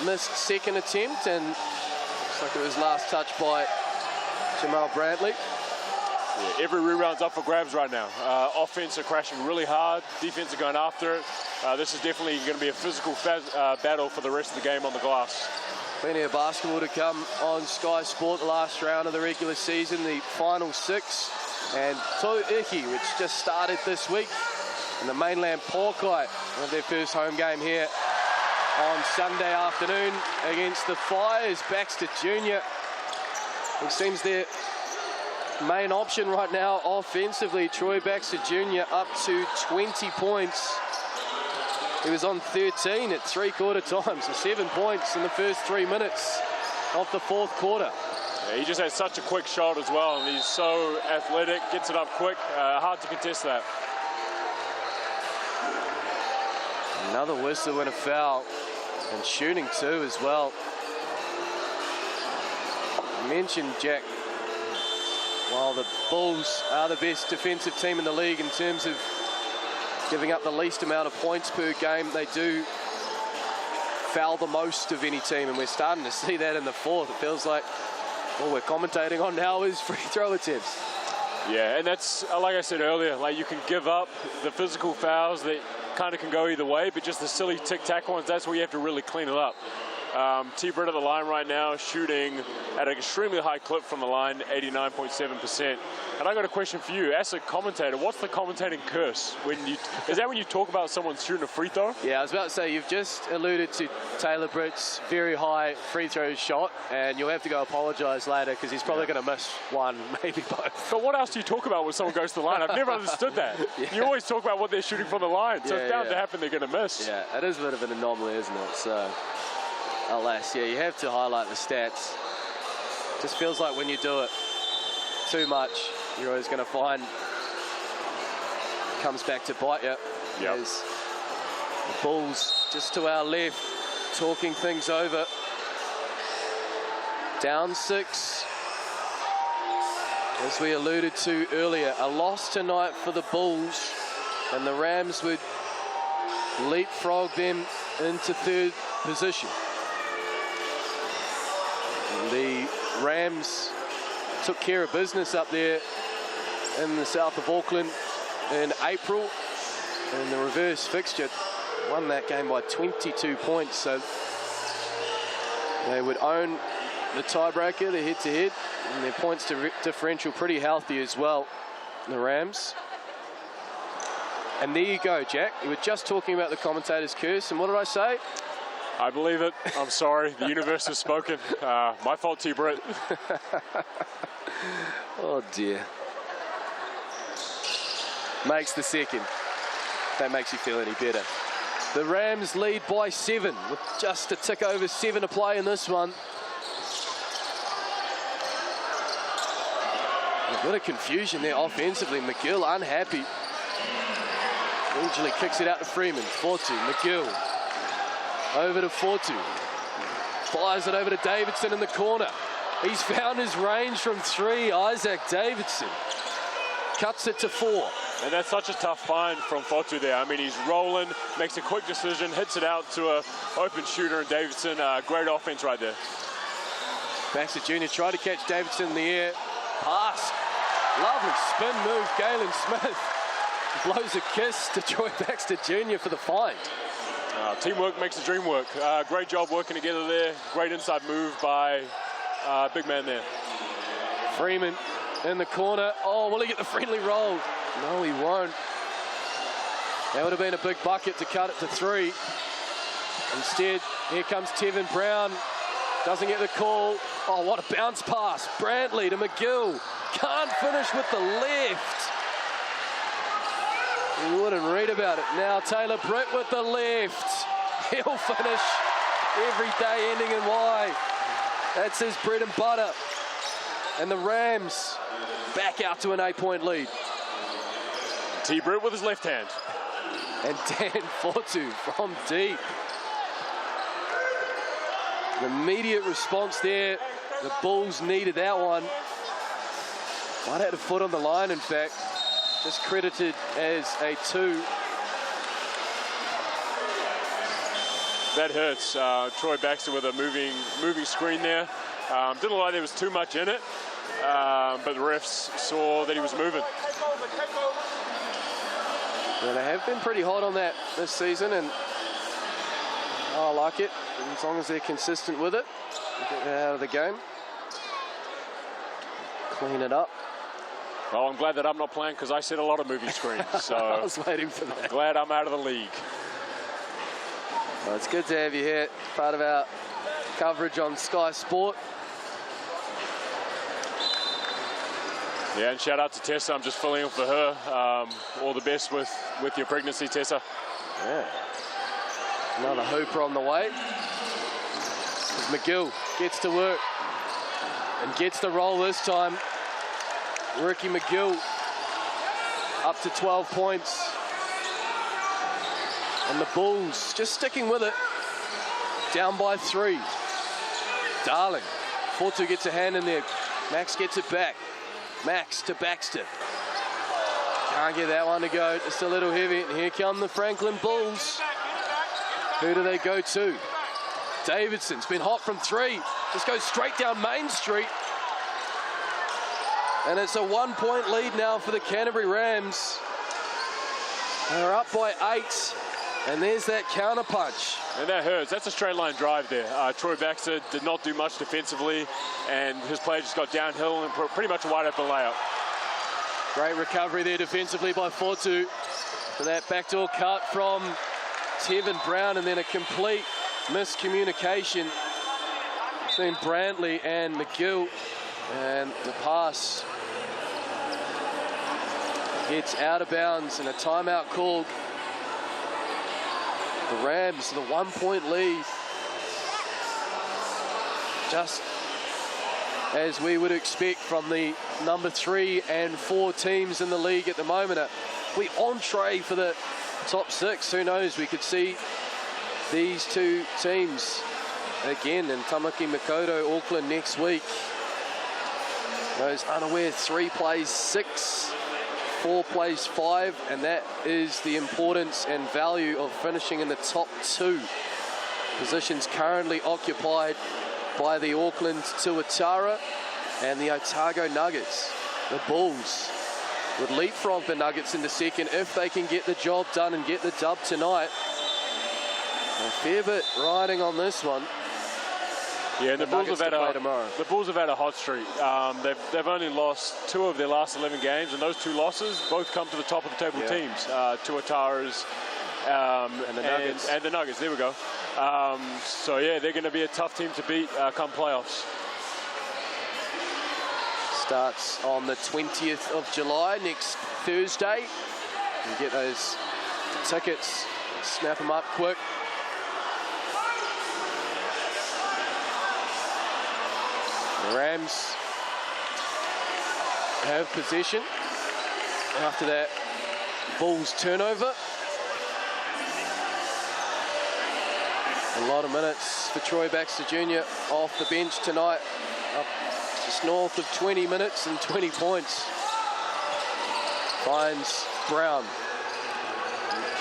missed second attempt, and looks like it was last touched by Jamal Brantley. Yeah, every rebound's up for grabs right now. Offense are crashing really hard, defense are going after it. This is definitely going to be a physical battle for the rest of the game on the glass. Plenty of basketball to come on Sky Sport, the last round of the regular season, the final 6. And Tō Iki, which just started this week. And the mainland Pōkai have their first home game here on Sunday afternoon against the Fires. Baxter Jr. It seems their main option right now offensively. Troy Baxter Jr. up to 20 points. He was on 13 at three-quarter time, so 7 points in the first 3 minutes of the fourth quarter. Yeah, he just has such a quick shot as well, and he's so athletic, gets it up quick, hard to contest that. Another whistle and a foul, and shooting too as well. I mentioned, Jack, while the Bulls are the best defensive team in the league in terms of giving up the least amount of points per game, they do foul the most of any team, and we're starting to see that in the fourth. It feels like all we're commentating on now is free throw attempts. Yeah, and that's, like I said earlier, like you can give up the physical fouls that kind of can go either way, but just the silly tic-tac ones, that's where you have to really clean it up. T-Britt at the line right now, shooting at an extremely high clip from the line, 89.7%. And I got a question for you. As a commentator, what's the commentating curse? Is that when you talk about someone shooting a free throw? Yeah, I was about to say, you've just alluded to Taylor Britt's very high free throw shot, and you'll have to go apologise later because he's probably going to miss one, maybe both. But what else do you talk about when someone goes to the line? I've never understood that. Yeah. You always talk about what they're shooting from the line, so it's bound to happen they're going to miss. Yeah, it is a bit of an anomaly, isn't it? So, alas, yeah, you have to highlight the stats. Just feels like when you do it too much, you're always going to find it comes back to bite you. Yep. As the Bulls just to our left, talking things over. Down 6. As we alluded to earlier, a loss tonight for the Bulls, and the Rams would leapfrog them into third position. The Rams took care of business up there in the south of Auckland in April, and the reverse fixture won that game by 22 points, so they would own the tiebreaker, the head-to-head, and their points differential pretty healthy as well, the Rams. And there you go, Jack. You were just talking about the commentator's curse, and what did I say? I believe it. I'm sorry. The universe has spoken. My fault, T-Britt. Oh, dear. Makes the second. If that makes you feel any better. The Rams lead by 7 with just a tick over 7 to play in this one. A bit of confusion there offensively. McGill unhappy. Eventually kicks it out to Freeman. Fortu, McGill. Over to Fortu. Fires it over to Davidson in the corner. He's found his range from 3. Isaac Davidson cuts it to 4. And that's such a tough find from Fortu there. I mean, he's rolling, makes a quick decision, hits it out to an open shooter in Davidson. Great offense right there. Baxter Jr. tried to catch Davidson in the air. Pass. Lovely spin move. Galen Smith blows a kiss to Troy Baxter Jr. for the find. Teamwork makes the dream work. Great job working together there. Great inside move by big man there. Freeman in the corner. Oh, will he get the friendly roll? No, he won't. That would have been a big bucket to cut it to 3. Instead, here comes Tevin Brown. Doesn't get the call. Oh, what a bounce pass. Brantley to McGill. Can't finish with the left. You wouldn't read about it. Now Taylor Britt with the left. He'll finish every day ending in Y. That's his bread and butter. And the Rams back out to an 8-point lead. T. Britt with his left hand. And Dan Fortu from deep. An immediate response there. The Bulls needed that one. Might have had a foot on the line, in fact. Just credited as a 2. That hurts. Troy Baxter with a moving screen there. Didn't look like there was too much in it, but the refs saw that he was moving. Yeah, they have been pretty hot on that this season, and I like it. As long as they're consistent with it, get it out of the game. Clean it up. Well, I'm glad that I'm not playing because I set a lot of moving screens. So I was waiting for that. I'm glad I'm out of the league. Well, it's good to have you here, part of our coverage on Sky Sport. Yeah, and shout out to Tessa. I'm just filling in for her. All the best with your pregnancy, Tessa. Yeah. Another hooper on the way. McGill gets to work and gets the roll this time. Ricky McGill up to 12 points. And the Bulls just sticking with it. Down by 3. Darling. Fortu gets a hand in there. Max gets it back. Max to Baxter. Can't get that one to go. Just a little heavy. And here come the Franklin Bulls. Who do they go to? Davidson's been hot from 3. Just goes straight down Main Street. And it's a 1-point lead now for the Canterbury Rams. They're up by 8. And there's that counter punch. And that hurts. That's a straight line drive there. Troy Baxter did not do much defensively, and his play just got downhill and pretty much a wide open layup. Great recovery there defensively by Fortu. For that backdoor cut from Tevin Brown, and then a complete miscommunication between Brantley and McGill. And the pass gets out of bounds and a timeout called. The Rams, the 1-point lead. Just as we would expect from the number 3 and 4 teams in the league at the moment. We entree for the top 6. Who knows? We could see these 2 teams again in Tamaki Makaurau, Auckland next week. Those unaware, 3 plays 6. 4 plays 5, and that is the importance and value of finishing in the top 2. Positions currently occupied by the Auckland Tuatara and the Otago Nuggets. The Bulls would leapfrog the Nuggets into second if they can get the job done and get the dub tonight. A fair bit riding on this one. Yeah, and the Bulls have had a hot streak. They've only lost 2 of their last 11 games, and those 2 losses both come to the top of the table teams. Tuataras and the Nuggets. And the Nuggets, there we go. So yeah, they're going to be a tough team to beat come playoffs. Starts on the 20th of July, next Thursday. You get those tickets Snap them up quick. The Rams have possession after that Bulls turnover. A lot of minutes for Troy Baxter Jr. off the bench tonight. Up just north of 20 minutes and 20 points. Finds Brown.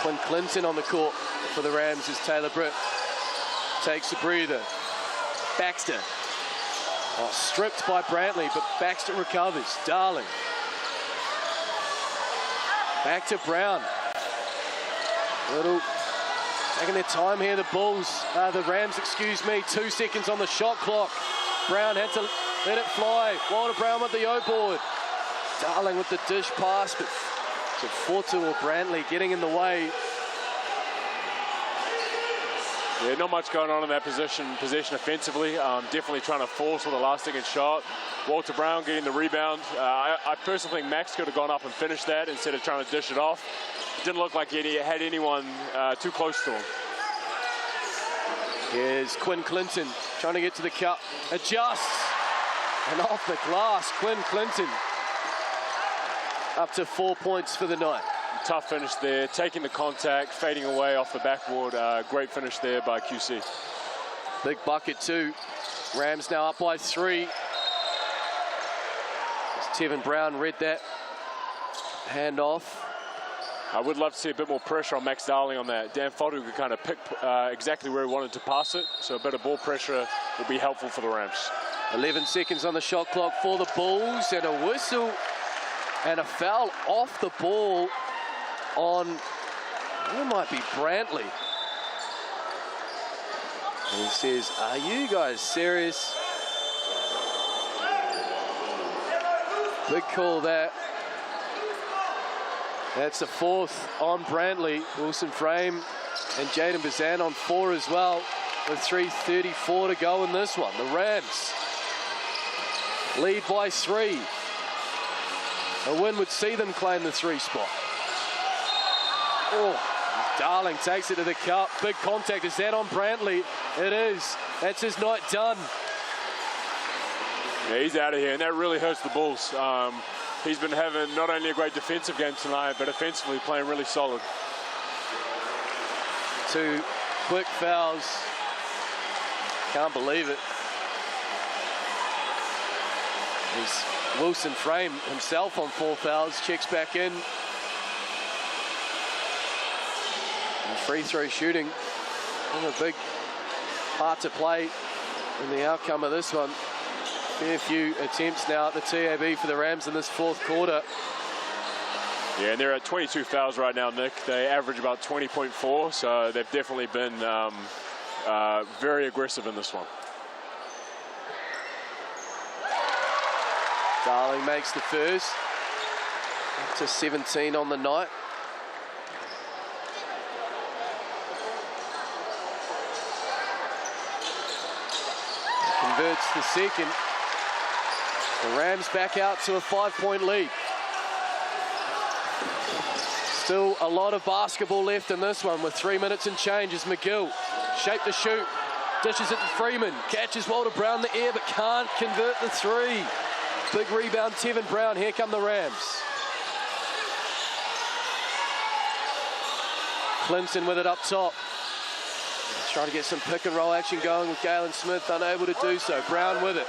Quinn Clinton on the court for the Rams as Taylor Britt takes a breather. Baxter. Oh, stripped by Brantley, but Baxter recovers. Darling. Back to Brown. Little taking their time here, the Rams, 2 seconds on the shot clock. Brown had to let it fly. Walter Brown with the O-board. Darling with the dish pass, but to Fortu or Brantley getting in the way. Yeah, not much going on in that possession offensively. Definitely trying to force for the last second shot. Walter Brown getting the rebound. I personally think Max could have gone up and finished that instead of trying to dish it off. It didn't look like he had anyone too close to him. Here's Quinn Clinton trying to get to the cup. Adjusts. And off the glass, Quinn Clinton. Up to 4 points for the night. Tough finish there, taking the contact, fading away off the backboard. Great finish there by QC. Big bucket too. Rams now up by 3. As Tevin Brown read that handoff. I would love to see a bit more pressure on Max Darling on that. Dan Fotu could kind of pick exactly where he wanted to pass it, so a bit of ball pressure would be helpful for the Rams. 11 seconds on the shot clock for the Bulls, and a whistle and a foul off the ball on, it might be Brantley. And he says, are you guys serious? Big call that. That's the 4th on Brantley. Wilson Frame and Jaden Bazan on 4 as well, with 3:34 to go in this one. The Rams lead by 3. A win would see them claim the 3 spot. Oh, Darling takes it to the cup. Big contact. Is that on Brantley? It is. That's his night done. Yeah, he's out of here, and that really hurts the Bulls. He's been having not only a great defensive game tonight, but offensively playing really solid. 2 quick fouls. Can't believe it. He's Wilson Frame himself on 4 fouls, checks back in. And free throw shooting has a big part to play in the outcome of this one. Fair few attempts now at the TAB for the Rams in this 4th quarter. Yeah, and they're at 22 fouls right now, Nick. They average about 20.4, so they've definitely been very aggressive in this one. Darling makes the first. Up to 17 on the night. Converts the second. The Rams back out to a 5-point lead. Still a lot of basketball left in this one with 3 minutes and change as McGill shape to shoot. Dishes it to Freeman. Catches Walter Brown in the air but can't convert the 3. Big rebound, Tevin Brown. Here come the Rams. Clinton with it up top. Trying to get some pick and roll action going with Galen Smith, unable to do so. Brown with it.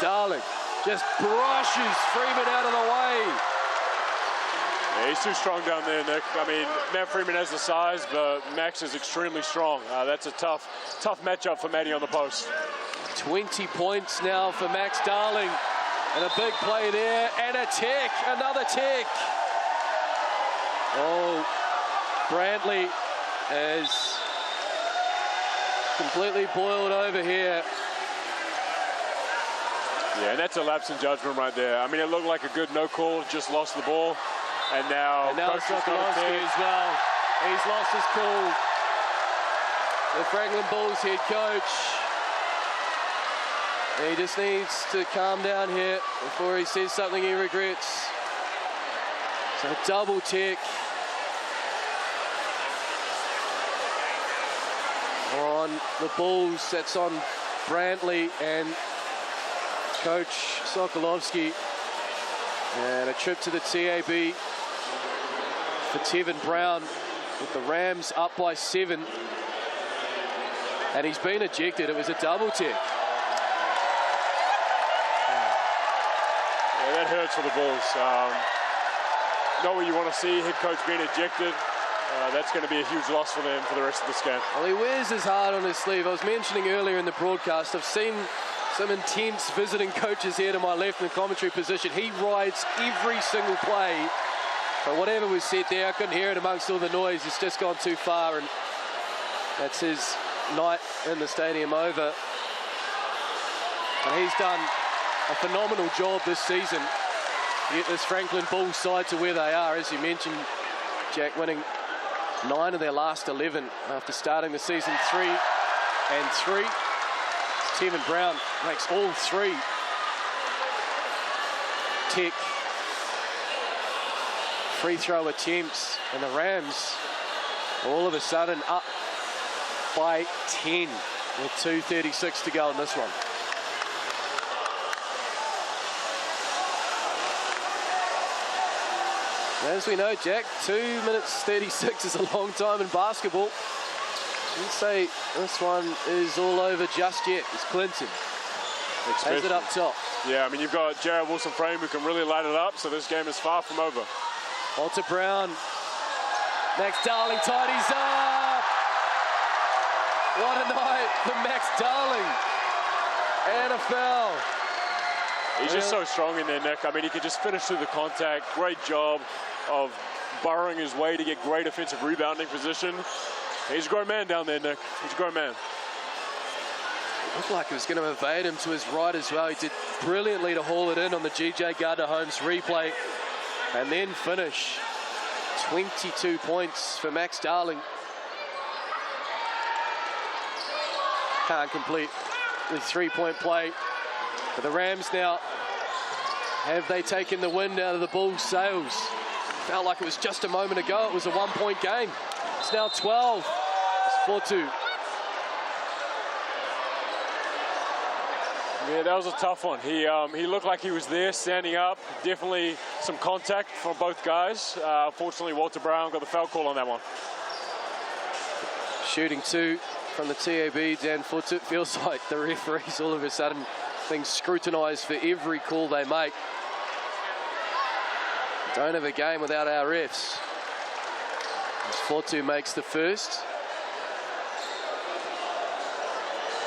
Darling just brushes Freeman out of the way. Yeah, he's too strong down there, Nick. I mean, Matt Freeman has the size, but Max is extremely strong. That's a tough matchup for Matty on the post. 20 points now for Max Darling. And a big play there, and a tick, another tick. Oh, Brantley has completely boiled over here. Yeah, and that's a lapse in judgment right there. I mean, it looked like a good no call, just lost the ball. And now Sokolowski as well. He's lost his cool. The Franklin Bulls head coach. He just needs to calm down here before he says something he regrets. So double tick. on the Bulls. That's on Brantley and Coach Sokolovsky. And a trip to the TAB for Tevin Brown with the Rams up by 7. And he's been ejected. It was a double tech. Yeah, that hurts for the Bulls. Not what you want to see, head coach being ejected. That's going to be a huge loss for them for the rest of this game. Well, he wears his heart on his sleeve. I was mentioning earlier in the broadcast, I've seen some intense visiting coaches here to my left in the commentary position. He rides every single play. But whatever was said there, I couldn't hear it amongst all the noise. It's just gone too far, and that's his night in the stadium over. And he's done a phenomenal job this season to get this Franklin Bulls side to where they are. As you mentioned, Jack, winning 9 of their last 11 after starting the season 3-3. Tevin Brown makes all 3 tech free throw attempts, and the Rams all of a sudden up by 10 with 2:36 to go in this one. As we know, Jack, 2 minutes 36 is a long time in basketball. I'd say this one is all over just yet. It's Clinton. Has it up top. Yeah, I mean, you've got Jared Wilson-Frame who can really light it up, so this game is far from over. Walter Brown. Max Darling tidies up. What a night for Max Darling. And a foul. He's just so strong in there, Nick. I mean, he can just finish through the contact. Great job of burrowing his way to get great offensive rebounding position. He's a grown man down there, Nick. He's a grown man. Looked like he was going to evade him to his right as well. He did brilliantly to haul it in on the G.J. Gardner-Holmes replay. And then finish. 22 points for Max Darling. Can't complete the three-point play. But the Rams now, have they taken the wind out of the Bulls' sails? Felt like it was just a moment ago. It was a one-point game. It's now 12. It's 4-2. Yeah, that was a tough one. He looked like he was there, standing up. Definitely some contact from both guys. Fortunately, Walter Brown got the foul call on that one. Shooting 2 from the TAB, Dan Foote. It feels like the referees all of a sudden being scrutinised for every call they make. Don't have a game without our refs. As Foote makes the first.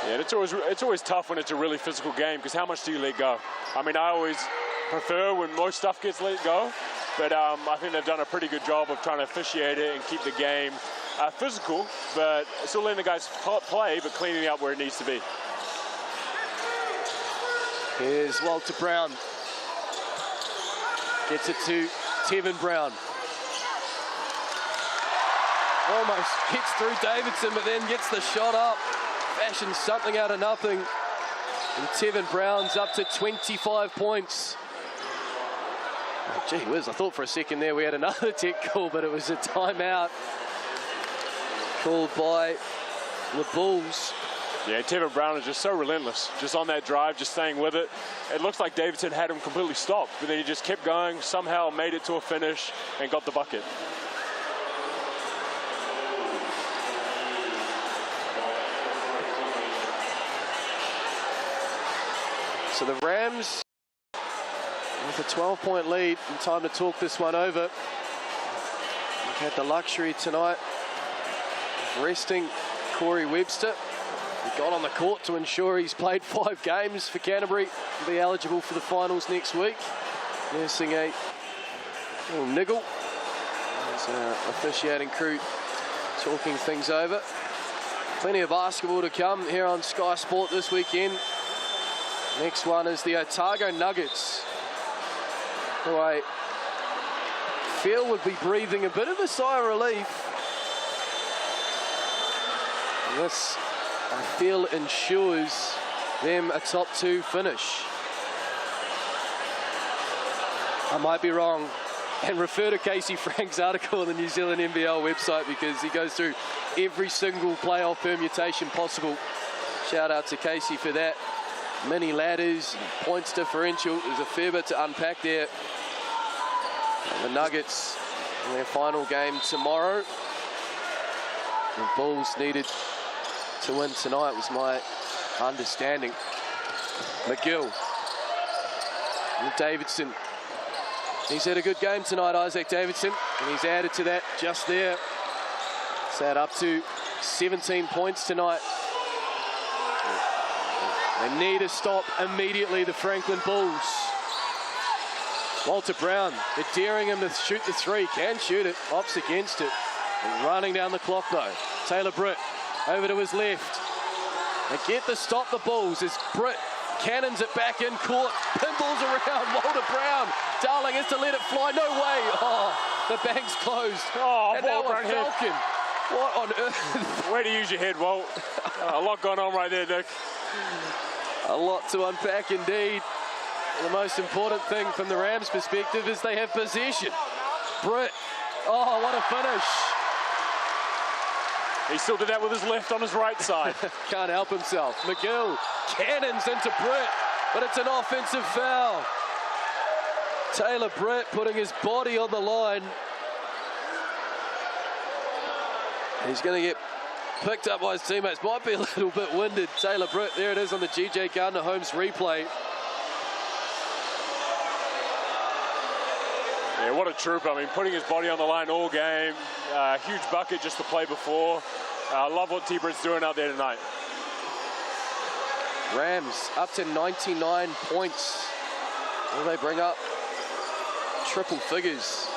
Yeah, it's always tough when it's a really physical game, because how much do you let go? I mean, I always prefer when most stuff gets let go, but I think they've done a pretty good job of trying to officiate it and keep the game physical, but still letting the guys play, but cleaning up where it needs to be. Here's Walter Brown. Gets it to Tevin Brown. Almost gets through Davidson, but then gets the shot up. Fashions something out of nothing. And Tevin Brown's up to 25 points. Oh, gee whiz, I thought for a second there we had another tech call, but it was a timeout called by the Bulls. Yeah, Tevin Brown is just so relentless, just on that drive, just staying with it. It looks like Davidson had him completely stopped, but then he just kept going, somehow made it to a finish, and got the bucket. So the Rams with a 12-point lead, and time to talk this one over. We've had the luxury tonight of resting Corey Webster. He got on the court to ensure he's played 5 games for Canterbury. He'll be eligible for the finals next week. Nursing a little niggle. There's an officiating crew talking things over. Plenty of basketball to come here on Sky Sport this weekend. Next one is the Otago Nuggets, who I feel would be breathing a bit of a sigh of relief. And this, I feel, ensures them a top 2 finish. I might be wrong. And refer to Casey Frank's article on the New Zealand NBL website because he goes through every single playoff permutation possible. Shout out to Casey for that. Mini ladders, points differential. There's a fair bit to unpack there. And the Nuggets in their final game tomorrow. The Bulls needed to win tonight, was my understanding. McGill. And Davidson. He's had a good game tonight, Isaac Davidson, and he's added to that just there. It's up to 17 points tonight. They need to stop immediately, the Franklin Bulls. Walter Brown, they're daring him to shoot the three. Can shoot it, opts against it. And running down the clock though. Taylor Britt over to his left. They get to stop the Bulls as Britt cannons it back in court. Pinballs around Walter Brown. Darling has to let it fly. No way. Oh, the bank's closed. Oh, and now a Falcon. What on earth? Way to use your head, Walt. A lot going on right there, Nick. A lot to unpack indeed. The most important thing from the Rams' perspective is they have possession. Britt. Oh, what a finish. He still did that with his left on his right side. Can't help himself. McGill cannons into Britt, but it's an offensive foul. Taylor Britt putting his body on the line. He's going to get picked up by his teammates. Might be a little bit winded. Taylor Britt, there it is on the GJ Gardner-Holmes replay. Yeah, what a trooper. I mean, putting his body on the line all game. Huge bucket just to play before. I love what T-Britt's doing out there tonight. Rams up to 99 points. Will they bring up triple figures?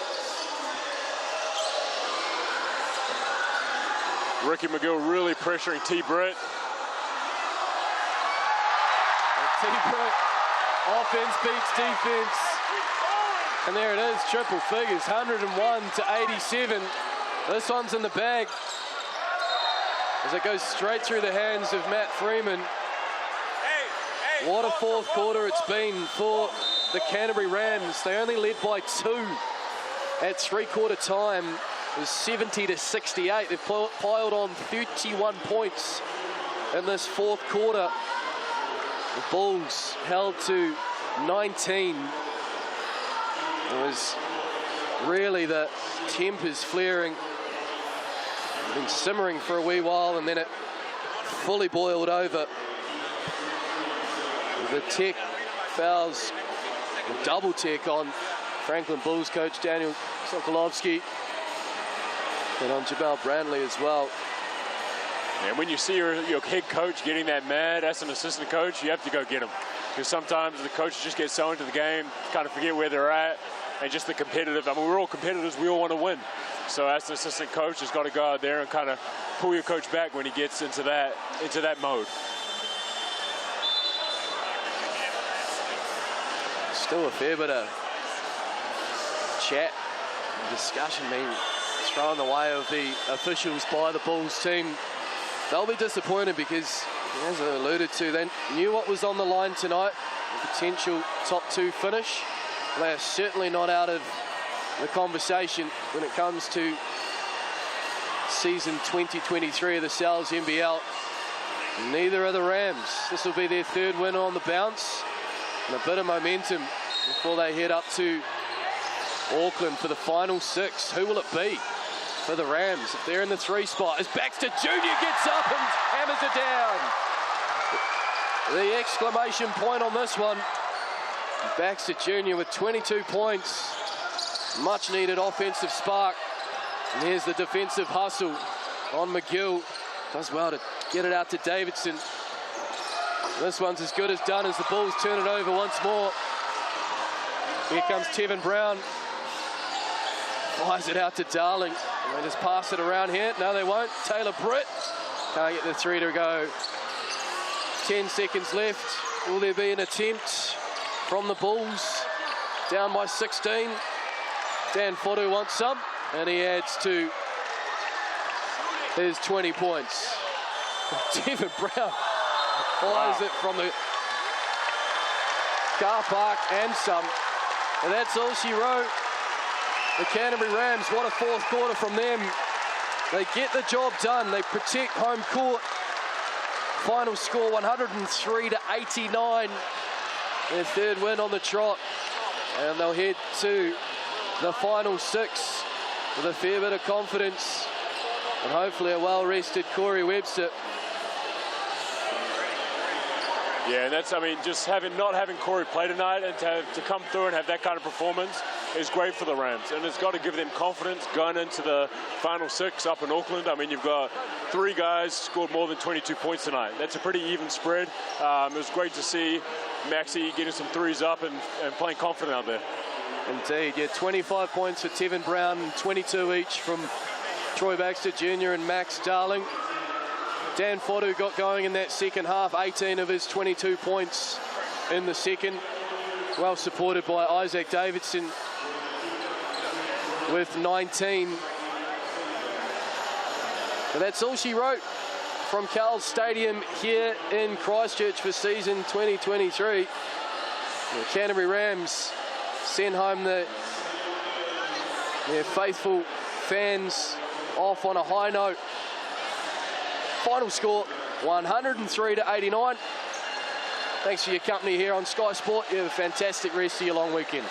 Ricky McGill really pressuring T-Britt. T-Britt, offense beats defense. And there it is, triple figures, 101 to 87. This one's in the bag as it goes straight through the hands of Matt Freeman. What a fourth quarter it's been for the Canterbury Rams. They only led by 2 at three-quarter time. It was 70 to 68. They've piled on 31 points in this fourth quarter. The Bulls held to 19. It was really the tempers flaring. Been simmering for a wee while and then it fully boiled over. The tech fouls, double tech on Franklin Bulls coach Daniel Sokolovsky and on Jabal Brandley as well. And when you see your head coach getting that mad as an assistant coach, you have to go get him. Because sometimes the coaches just get so into the game, kind of forget where they're at, and just the competitive. I mean, we're all competitors, we all want to win. So as an assistant coach, has got to go out there and kind of pull your coach back when he gets into that mode. Still a fair bit of chat and discussion being thrown the way of the officials by the Bulls team. They'll be disappointed because, as I alluded to, they knew what was on the line tonight, a potential top 2 finish. They are certainly not out of the conversation when it comes to season 2023 of the Cowles NBL. Neither are the Rams. This will be their 3rd win on the bounce and a bit of momentum before they head up to Auckland for the final 6. Who will it be for the Rams if they're in the 3 spot? As Baxter Jr. gets up and hammers it down. The exclamation point on this one. Baxter Jr. with 22 points. Much needed offensive spark. And here's the defensive hustle on McGill. Does well to get it out to Davidson. This one's as good as done as the Bulls turn it over once more. Here comes Tevin Brown. Fires it out to Darling. They just pass it around here. No, they won't. Taylor Britt can't get the 3 to go. 10 seconds left. Will there be an attempt from the Bulls? Down by 16. Dan Fodu wants some, and he adds to his 20 points. Tevin Brown fires it from the car park and some. And that's all she wrote. the Canterbury Rams. What a fourth quarter from them. They get the job done. They protect home court. Final score 103-89. Their third win on the trot. And they'll head to the final six with a fair bit of confidence. And hopefully a well-rested Corey Webster. Yeah, and that's, I mean, just not having Corey play tonight and to come through and have that kind of performance is great for the Rams. And it's got to give them confidence going into the final six up in Auckland. I mean, you've got 3 guys scored more than 22 points tonight. That's a pretty even spread. It was great to see Maxi getting some threes up and playing confident out there. Indeed, yeah, 25 points for Tevin Brown, 22 each from Troy Baxter Jr. and Max Darling. Dan Fodu got going in that second half, 18 of his 22 points in the second. Well supported by Isaac Davidson with 19. But that's all she wrote from Cowles Stadium here in Christchurch for season 2023. The Canterbury Rams send home their faithful fans off on a high note. Final score 103-89. Thanks for your company here on Sky Sport. You have a fantastic rest of your long weekend.